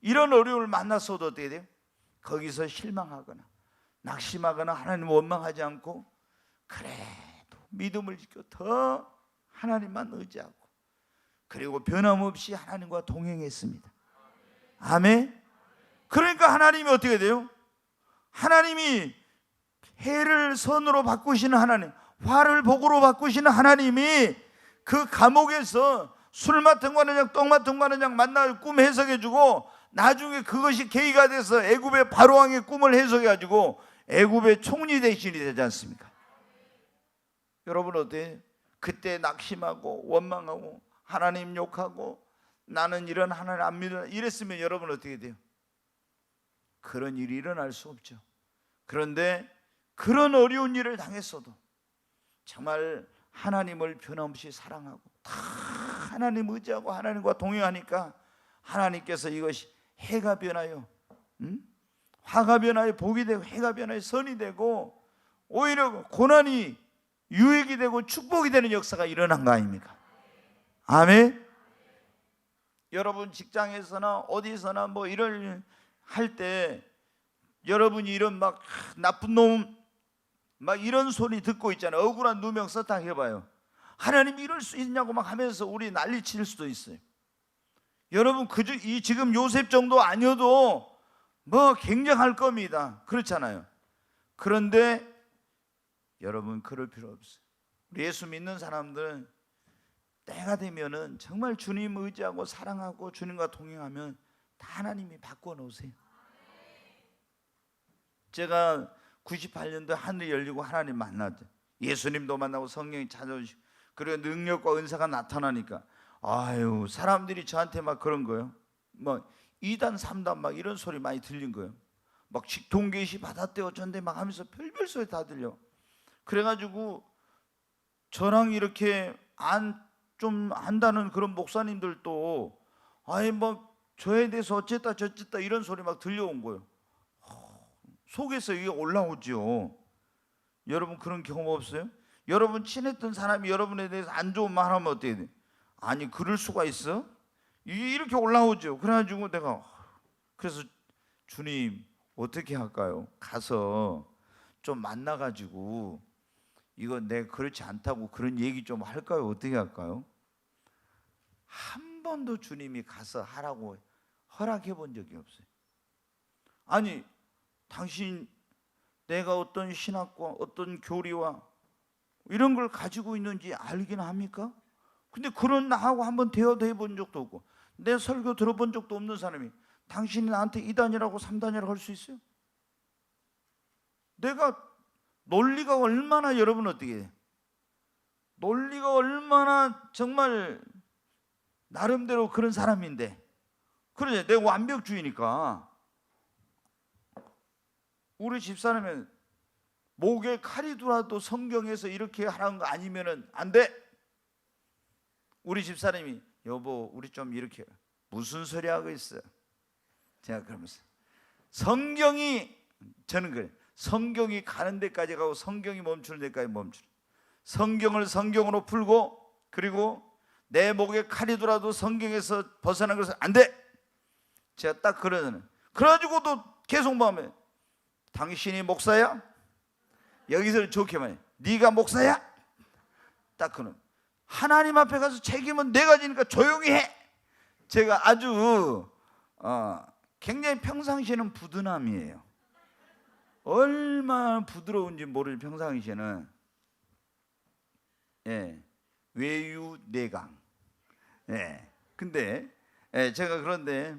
이런 어려움을 만났어도 어떻게 돼요? 거기서 실망하거나 낙심하거나 하나님 원망하지 않고, 그래도 믿음을 지켜 더 하나님만 의지하고, 그리고 변함없이 하나님과 동행했습니다. 아멘. 그러니까 하나님이 어떻게 돼요? 하나님이 해를 선으로 바꾸시는 하나님, 화를 복으로 바꾸시는 하나님이 그 감옥에서 술 맡은 거는 양, 떡 맡은 거는 양 만나 꿈 해석해주고, 나중에 그것이 계기가 돼서 애굽의 바로왕의 꿈을 해석해가지고 애굽의 총리 대신이 되지 않습니까? 여러분 어때요? 그때 낙심하고 원망하고 하나님 욕하고 나는 이런 하나님 안 믿어 이랬으면 여러분 어떻게 돼요? 그런 일이 일어날 수 없죠. 그런데 그런 어려운 일을 당했어도 정말 하나님을 변함없이 사랑하고 다 하나님 의지하고 하나님과 동행하니까 하나님께서 이것이 해가 변하여 화가 변하여 복이 되고, 해가 변하여 선이 되고, 오히려 고난이 유익이 되고 축복이 되는 역사가 일어난 거 아닙니까? 아멘. 여러분 직장에서나 어디서나 뭐 이런 할 때 여러분이 이런 막 나쁜 놈 막 이런 소리 듣고 있잖아요. 억울한 누명 썼다 해봐요. 하나님 이럴 수 있냐고 막 하면서 우리 난리 칠 수도 있어요. 여러분 이 지금 요셉 정도 아니어도 뭐 굉장할 겁니다. 그렇잖아요. 그런데 여러분 그럴 필요 없어요. 우리 예수 믿는 사람들은 때가 되면은 정말 주님 의지하고 사랑하고 주님과 동행하면 다 하나님이 바꿔 놓으세요. 제가 98년도에 하늘이 열리고 하나님 만났죠. 예수님도 만나고 성령이 찾아오시고, 그리고 능력과 은사가 나타나니까 아유 사람들이 저한테 막 그런 거예요. 뭐 2단 3단 막 이런 소리 많이 들린 거예요. 막 직통계시 받았대 어쩐데 막 하면서 별별 소리 다 들려. 그래가지고 저랑 이렇게 좀 안다는 그런 목사님들도 아이 뭐 저에 대해서 어쨌다 저쨌다 이런 소리 막 들려온 거예요. 속에서 이게 올라오죠. 여러분 그런 경험 없어요? 여러분 친했던 사람이 여러분에 대해서 안 좋은 말 하면 어떻게 돼? 아니 그럴 수가 있어? 이게 이렇게 올라오죠. 그래가지고 내가 그래서 주님 어떻게 할까요? 가서 좀 만나가지고 이거 내가 그렇지 않다고 그런 얘기 좀 할까요? 어떻게 할까요? 한 번도 주님이 가서 하라고 허락해 본 적이 없어요. 아니 당신 내가 어떤 신학과 어떤 교리와 이런 걸 가지고 있는지 알긴 합니까? 근데 그런 나하고 한번 대화도 해본 적도 없고 내 설교 들어본 적도 없는 사람이 당신이 나한테 2단이라고 3단이라고 할 수 있어요? 내가 논리가 얼마나 여러분 어떻게 해? 논리가 얼마나 정말 나름대로 그런 사람인데, 그러죠. 내가 완벽주의니까. 우리 집사람은 목에 칼이 들어도 성경에서 이렇게 하라는 거 아니면은 안 돼. 우리 집사람이 여보 우리 좀 이렇게 무슨 소리 하고 있어? 제가 그러면서 저는 그래. 성경이 가는 데까지 가고 성경이 멈추는 데까지 멈추는. 성경을 성경으로 풀고, 그리고 내 목에 칼이 돌아도 성경에서 벗어난 것은 안 돼. 제가 딱 그러잖아요. 그래가지고도 계속 마음에, 당신이 목사야? 여기서 좋게 말해, 네가 목사야? 딱 그런. 하나님 앞에 가서 책임은 내가 지니까 조용히 해. 제가 아주 굉장히 평상시에는 부드남이에요. 얼마나 부드러운지 모르지. 평상시에는 외유내강. 근데 제가 그런데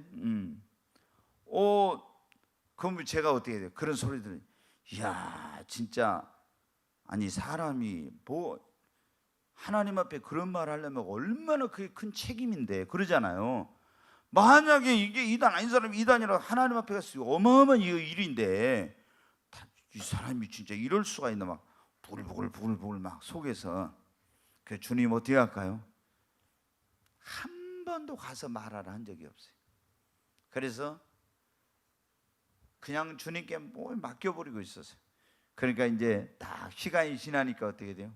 그럼 제가 어떻게 돼요? 그런 소리들. 이야, 진짜, 아니 사람이 뭐 하나님 앞에 그런 말 하려면 얼마나 그게 큰 책임인데, 그러잖아요. 만약에 이게 이단 아닌 사람이 이단이라 하나님 앞에 갔을 때 어마어마한 일인데, 이 사람이 진짜 이럴 수가 있나, 막 부글부글 막 속에서. 그 주님 어떻게 할까요? 한 번도 가서 말하라 한 적이 없어요. 그래서 그냥 주님께 뭘 맡겨버리고 있었어요. 그러니까 이제 딱 시간이 지나니까 어떻게 돼요?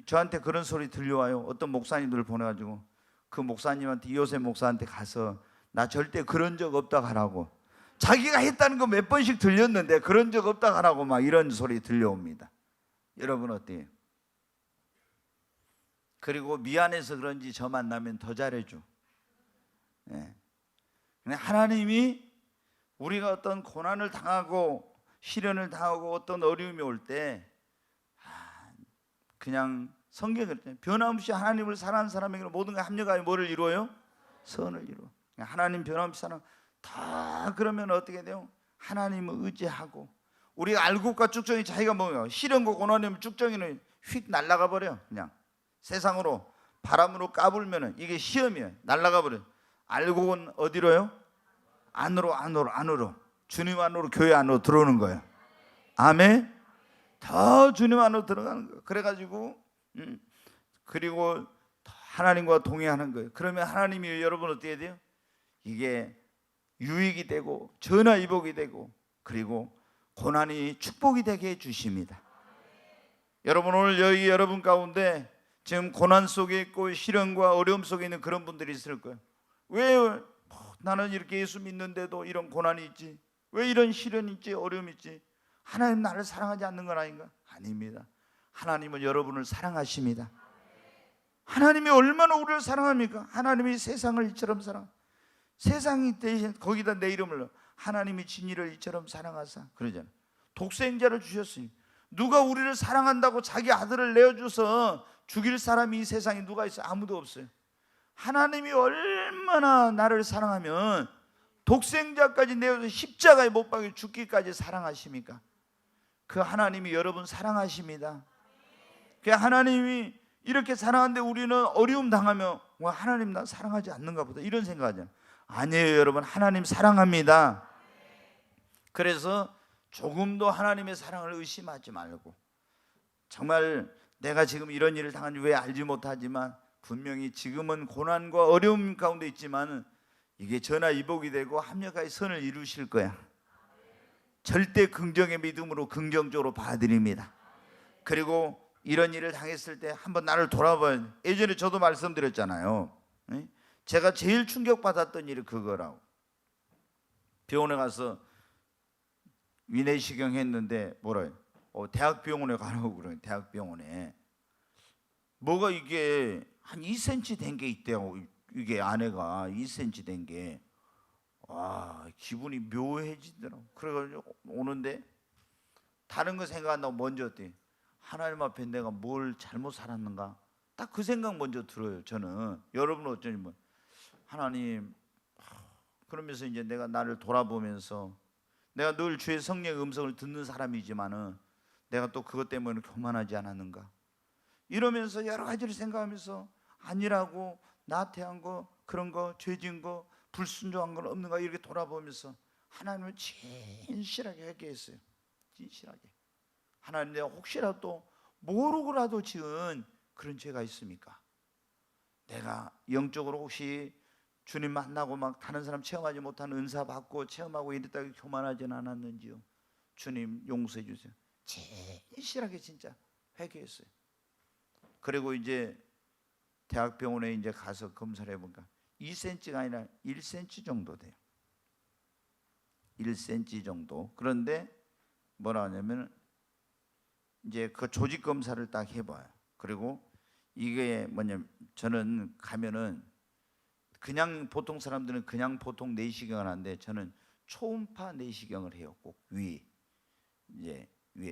저한테 그런 소리 들려와요. 어떤 목사님들 보내가지고 그 목사님한테, 이호세 목사한테 가서 나 절대 그런 적 없다 하라고. 자기가 했다는 거 몇 번씩 들렸는데 그런 적 없다 하라고 막 이런 소리 들려옵니다. 여러분 어때요? 그리고 미안해서 그런지 저 만나면 더 잘해줘. 하나님이 우리가 어떤 고난을 당하고 시련을 당하고 어떤 어려움이 올 때 그냥 성경에 그랬잖아요. 변함없이 하나님을 사랑하는 사람에게는 모든 게 합력하여 뭐를 이루어요? 선을 이루어. 하나님 변함없이 사랑. 다 그러면 어떻게 돼요? 하나님을 의지하고. 우리가 알곡과 쭉정이 자기가 뭐예요? 시련과 고난이면 쭉정이는 휙 날아가 버려. 그냥 세상으로 바람으로 까불면은 이게 시험이에요. 날아가 버려. 알곡은 어디로요? 안으로 주님 안으로, 교회 안으로 들어오는 거예요. 아멘. 더 주님 안으로 들어가는 거예요. 그래가지고 그리고 하나님과 동행하는 거예요. 그러면 하나님이 여러분 어떻게 돼요? 이게 유익이 되고 전화위복이 되고, 그리고 고난이 축복이 되게 해주십니다. 여러분 오늘 여러분 가운데 지금 고난 속에 있고 시련과 어려움 속에 있는 그런 분들이 있을 거예요. 왜 나는 이렇게 예수 믿는데도 이런 고난이 있지? 왜 이런 시련이 있지? 어려움이 있지? 하나님 나를 사랑하지 않는 건 아닌가? 아닙니다. 하나님은 여러분을 사랑하십니다. 하나님이 얼마나 우리를 사랑합니까? 하나님이 세상을 이처럼 세상이 대신 거기다 내 이름을 넣어. 하나님이 진리를 이처럼 사랑하사, 그러잖아요. 독생자를 주셨으니 누가 우리를 사랑한다고 자기 아들을 내어줘서 죽일 사람이 이 세상에 누가 있어요? 아무도 없어요. 하나님이 얼마나 나를 사랑하면 독생자까지 내어서 십자가에 못 박혀 죽기까지 사랑하십니까? 그 하나님이 여러분 사랑하십니다. 그 하나님이 이렇게 사랑하는데 우리는 어려움 당하면 와, 하나님 나 사랑하지 않는가 보다 이런 생각하잖아요. 아니에요. 여러분 하나님 사랑합니다. 그래서 조금도 하나님의 사랑을 의심하지 말고, 정말 내가 지금 이런 일을 당한지 왜 알지 못하지만 분명히 지금은 고난과 어려움 가운데 있지만 이게 전화위복이 되고 합력하여 선을 이루실 거야. 절대 긍정의 믿음으로 긍정적으로 받아들입니다. 그리고 이런 일을 당했을 때 한번 나를 돌아봐요. 예전에 저도 말씀드렸잖아요. 제가 제일 충격받았던 일이 그거라고. 병원에 가서 위내시경 했는데 뭐래요? 대학병원에 가라고 그래요. 대학병원에 뭐가 이게 한 2cm 된 게 있대요. 이게 안에가 2cm 된 게. 와, 기분이 묘해지더라고. 그래가지고 오는데 다른 거 생각 안 나고 먼저 어때? 하나님 앞에 내가 뭘 잘못 살았는가? 딱 그 생각 먼저 들어요. 저는. 여러분은 어쩌니 뭐 하나님, 그러면서 이제 내가 나를 돌아보면서, 내가 늘 주의 성령의 음성을 듣는 사람이지만은 내가 또 그것 때문에 교만하지 않았는가? 이러면서 여러 가지를 생각하면서 아니라고 나태한 거, 그런 거, 죄진 거, 불순종한 건 없는가 이렇게 돌아보면서 하나님을 진실하게 회개했어요. 진실하게. 하나님, 내가 혹시라도 모르고라도 지은 그런 죄가 있습니까? 내가 영적으로 혹시 주님 만나고 막 다른 사람 체험하지 못한 은사 받고 체험하고 이랬다고 교만하진 않았는지요? 주님 용서해 주세요. 진실하게 진짜 회개했어요. 그리고 이제 대학병원에 이제 가서 검사를 해보니까 2cm가 아니라 1cm 정도 돼요. 1cm 정도. 그런데 뭐라 하냐면 이제 그 조직 검사를 딱 해봐요. 그리고 이게 뭐냐면 저는 가면은 그냥 보통 사람들은 그냥 보통 내시경을 하는데 저는 초음파 내시경을 해요. 꼭 위에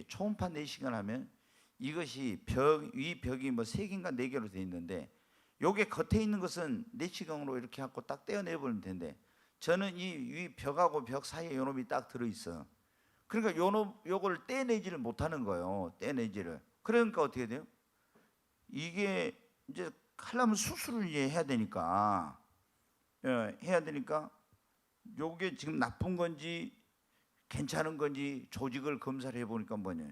초음파 내시경을 하면 이것이 위 벽이 뭐 3개인가 4개로 되어 있는데 요게 겉에 있는 것은 내시경으로 이렇게 갖고 딱 떼어내 버리면 되는데 저는 이 위 벽하고 벽 사이에 요놈이 딱 들어 있어. 그러니까 요걸 떼내지를 못하는 거예요. 떼내지를. 그러니까 어떻게 돼요? 이게 이제 하려면 수술을 이제 해야 되니까 요게 지금 나쁜 건지 괜찮은 건지 조직을 검사를 해보니까 뭐냐,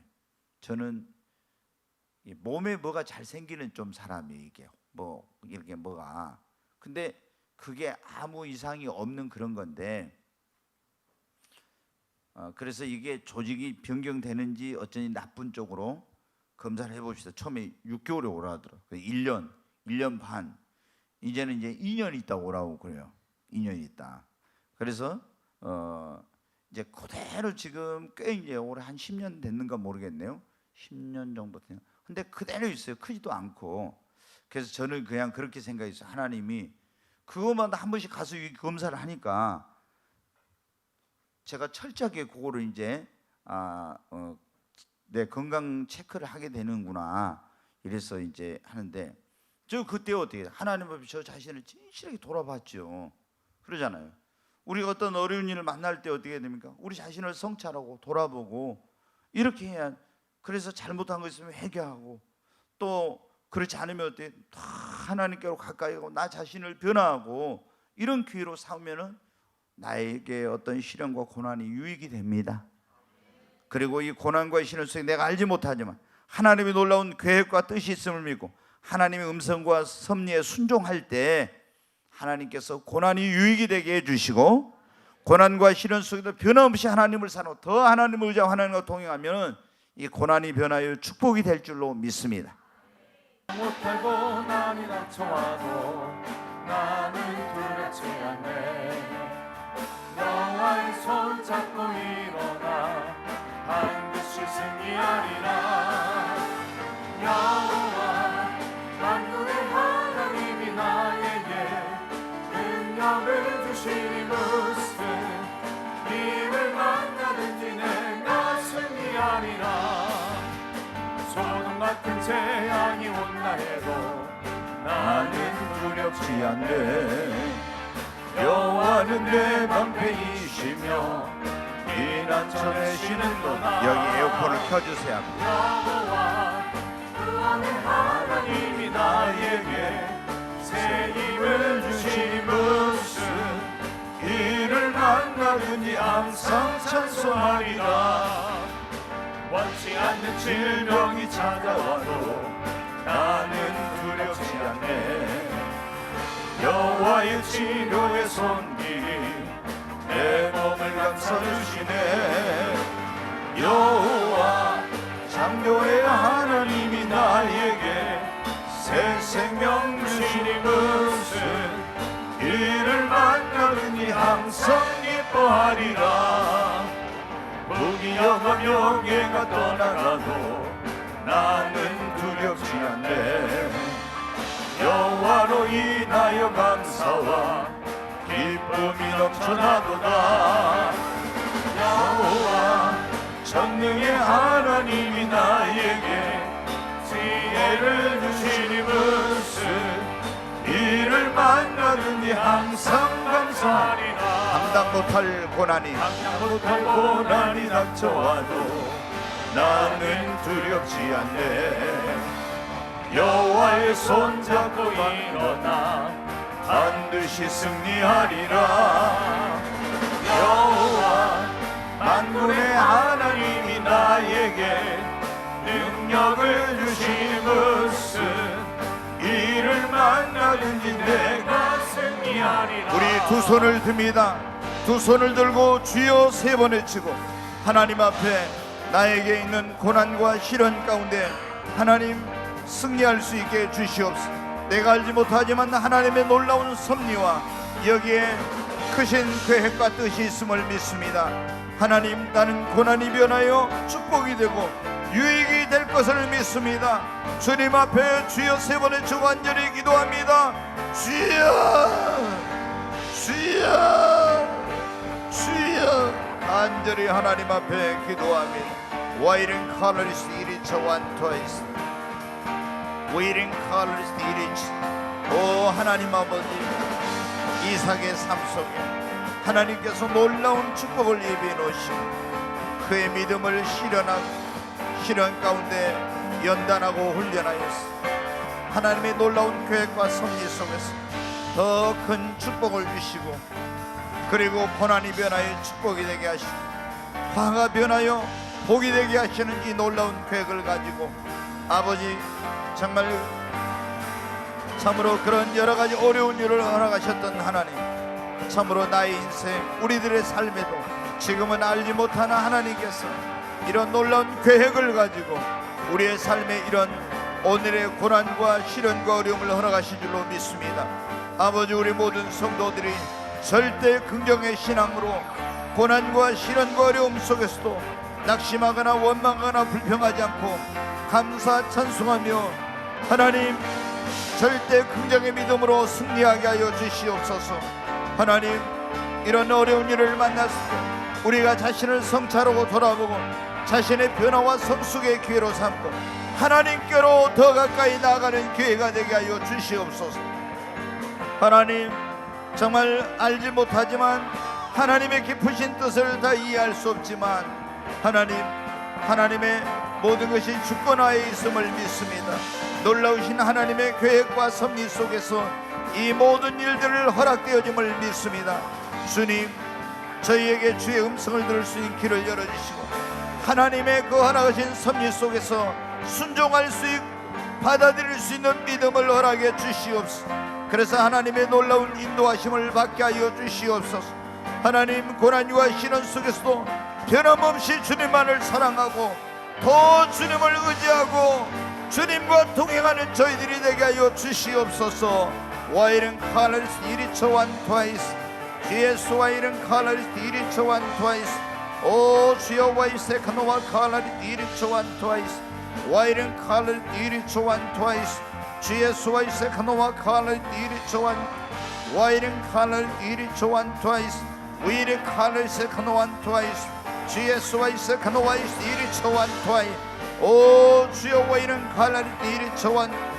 저는 몸에 뭐가 잘 생기는 좀 사람이에요. 이게 뭐 이렇게 뭐가, 근데 그게 아무 이상이 없는 그런 건데 그래서 이게 조직이 변경되는지 어쩐지 나쁜 쪽으로 검사를 해봅시다. 처음에 6개월에 오라 하더라고요. 1년 반, 이제는 이제 2년 있다 오라고 그래요. 2년 있다. 그래서 이제 그대로 지금 꽤 이제 올해 한 10년 됐는가 모르겠네요. 10년 정도 됐나. 근데 그대로 있어요. 크지도 않고. 그래서 저는 그냥 그렇게 생각했어요. 하나님이 그것마다 한 번씩 가서 검사를 하니까 제가 철저하게 그거를 이제 내 건강 체크를 하게 되는구나 이래서 이제 하는데, 저 그때 어떻게 하나님 앞에 저 자신을 진실하게 돌아봤죠. 그러잖아요. 우리가 어떤 어려운 일을 만날 때 어떻게 됩니까? 우리 자신을 성찰하고 돌아보고 이렇게 해야. 그래서 잘못한 거 있으면 회개하고, 또 그렇지 않으면 어떻게 다 하나님께로 가까이 가고 나 자신을 변화하고, 이런 기회로 삼으면은 나에게 어떤 시련과 고난이 유익이 됩니다. 그리고 이 고난과 시련 속에 내가 알지 못하지만 하나님의 놀라운 계획과 뜻이 있음을 믿고 하나님의 음성과 섭리에 순종할 때 하나님께서 고난이 유익이 되게 해주시고, 고난과 시련 속에도 변함없이 하나님을 사랑하고 더 하나님을 의지하고 하나님과 동행하면 이 고난이 변하여 축복이 될 줄로 믿습니다. 못할 고난이 닥쳐와도 나는 두렵지 않네. 여호와의 손 잡고 일어나 반드시 승리하리라. 여호와 만군의 하나님이 나에게 능력을 주시니 무슨 일을 만나든지 내가 승리하리라. 소돔 같은 재앙이 온다 해도 나는 두렵지 않네. 여호와는 내 방패이시며 피난처에 쉬는도다. 여기 에어컨을 켜주세요. 여호와 구원의 하나님이 나에게 새 힘을 주시니 무슨 일을 만나든지 항상 찬송하리라. 원치 않는 질병이 찾아와도 나는 두렵지 않네. 여호와의 치료의 손길이 내 몸을 감싸주시네. 여호와 창조의 하나님이 나에게 새 생명 주시니 무슨 일을 만나든지 항상 기뻐하리라. 무기여가 명예가 떠나가도 나는 두렵지 않네. 여호와로 인하여 감사와 기쁨이 넘쳐나도다. 여호와 전능의 하나님이 나에게 지혜를 주시니 무슨 일을 만나든지 항상 감사하리라. 감당 못할 고난이 닥쳐와도 나는 두렵지 않네. 여호와의 손 잡고 일어나 반드시 승리하리라. 여호와 만군의 하나님이 나에게 능력을 주시니 무슨 일을 만나든지 내가 승리하리라. 우리 두 손을 듭니다. 두 손을 들고 주여 세 번 외치고 하나님 앞에 나에게 있는 고난과 시련 가운데 하나님 승리할 수 있게 주시옵소서. 내가 알지 못하지만 하나님의 놀라운 섭리와 여기에 크신 계획과 뜻이 있음을 믿습니다. 하나님, 나는 고난이 변하여 축복이 되고 유익이 될 것을 믿습니다. 주님 앞에 주여 세 번 외치고 간절히 기도합니다. 주여, 주여, 주여. 간절히 하나님 앞에 기도합니다. 와이른 칼리스 이리쳐 완토이스 와이른 칼리스 이리쳐. 오 하나님 아버지, 이삭의 삶 속에 하나님께서 놀라운 축복을 예비해 놓으시고 그의 믿음을 시련 가운데 연단하고 훈련하였어. 하나님의 놀라운 계획과 섭리 속에서 더 큰 축복을 주시고 그리고 고난이 변하여 축복이 되게 하시고 화가 변하여 복이 되게 하시는 이 놀라운 계획을 가지고 아버지 정말 참으로 그런 여러 가지 어려운 일을 허락하셨던 하나님, 참으로 나의 인생 우리들의 삶에도 지금은 알지 못하는 하나님께서 이런 놀라운 계획을 가지고 우리의 삶에 이런 오늘의 고난과 시련과 어려움을 허락하신 줄로 믿습니다. 아버지, 우리 모든 성도들이 절대 긍정의 신앙으로 고난과 시련과 어려움 속에서도 낙심하거나 원망하거나 불평하지 않고 감사 찬송하며 하나님 절대 긍정의 믿음으로 승리하게 하여 주시옵소서. 하나님, 이런 어려운 일을 만났을 때 우리가 자신을 성찰하고 돌아보고 자신의 변화와 성숙의 기회로 삼고 하나님께로 더 가까이 나아가는 기회가 되게 하여 주시옵소서. 하나님, 정말 알지 못하지만 하나님의 깊으신 뜻을 다 이해할 수 없지만 하나님의 모든 것이 주권하에 있음을 믿습니다. 놀라우신 하나님의 계획과 섭리 속에서 이 모든 일들을 허락되어짐을 믿습니다. 주님, 저희에게 주의 음성을 들을 수 있는 길을 열어주시고 하나님의 그 허락하신 섭리 속에서 순종할 수 있고 받아들일 수 있는 믿음을 허락해 주시옵소서. 그래서 하나님의 놀라운 인도하심을 받게 하여 주시옵소서. 하나님, 고난과 시련 속에서도 변함없이 주님만을 사랑하고 더 주님을 의지하고 주님과 동행하는 저희들이 되게 하여 주시옵소서. 와이른 칼리스 이리쳐 완토아이스 예수 와이른 칼리스 이리쳐 완토아이스 오 주여 와이세 카노와 칼리스 이리쳐 완토아이스 와이른 칼리스 이리쳐 완토아이스 주 예수 와이세 카노와 칼리스 이리쳐 완 와이른 칼리스 이리쳐 완토아이스 위르 칼리스 카노완 토아이스 주 예수 와이세 카노와이스 이리쳐 완토아이 오 주여 와이른 칼리스 이리쳐 완.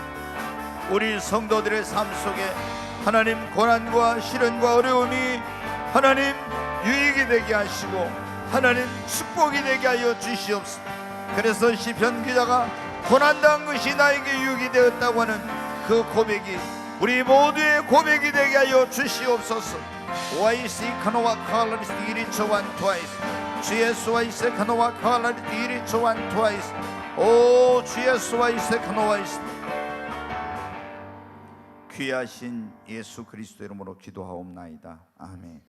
우리 성도들의 삶 속에 하나님 고난과 시련과 어려움이 하나님 유익이 되게 하시고 하나님 축복이 되게 하여 주시옵소서. 그래서 시편 기자가 고난당한 것이 나에게 유익이 되었다고 하는 그 고백이 우리 모두의 고백이 되게 하여 주시옵소서. 와이시 카노와 칼라리스 이리쳐 완토아이스 주 예수 와이세 카노와 칼라리스 이리쳐 완토아이스 오 주 예수 와이세 카노와이스. 귀하신 예수 그리스도 이름으로 기도하옵나이다. 아멘.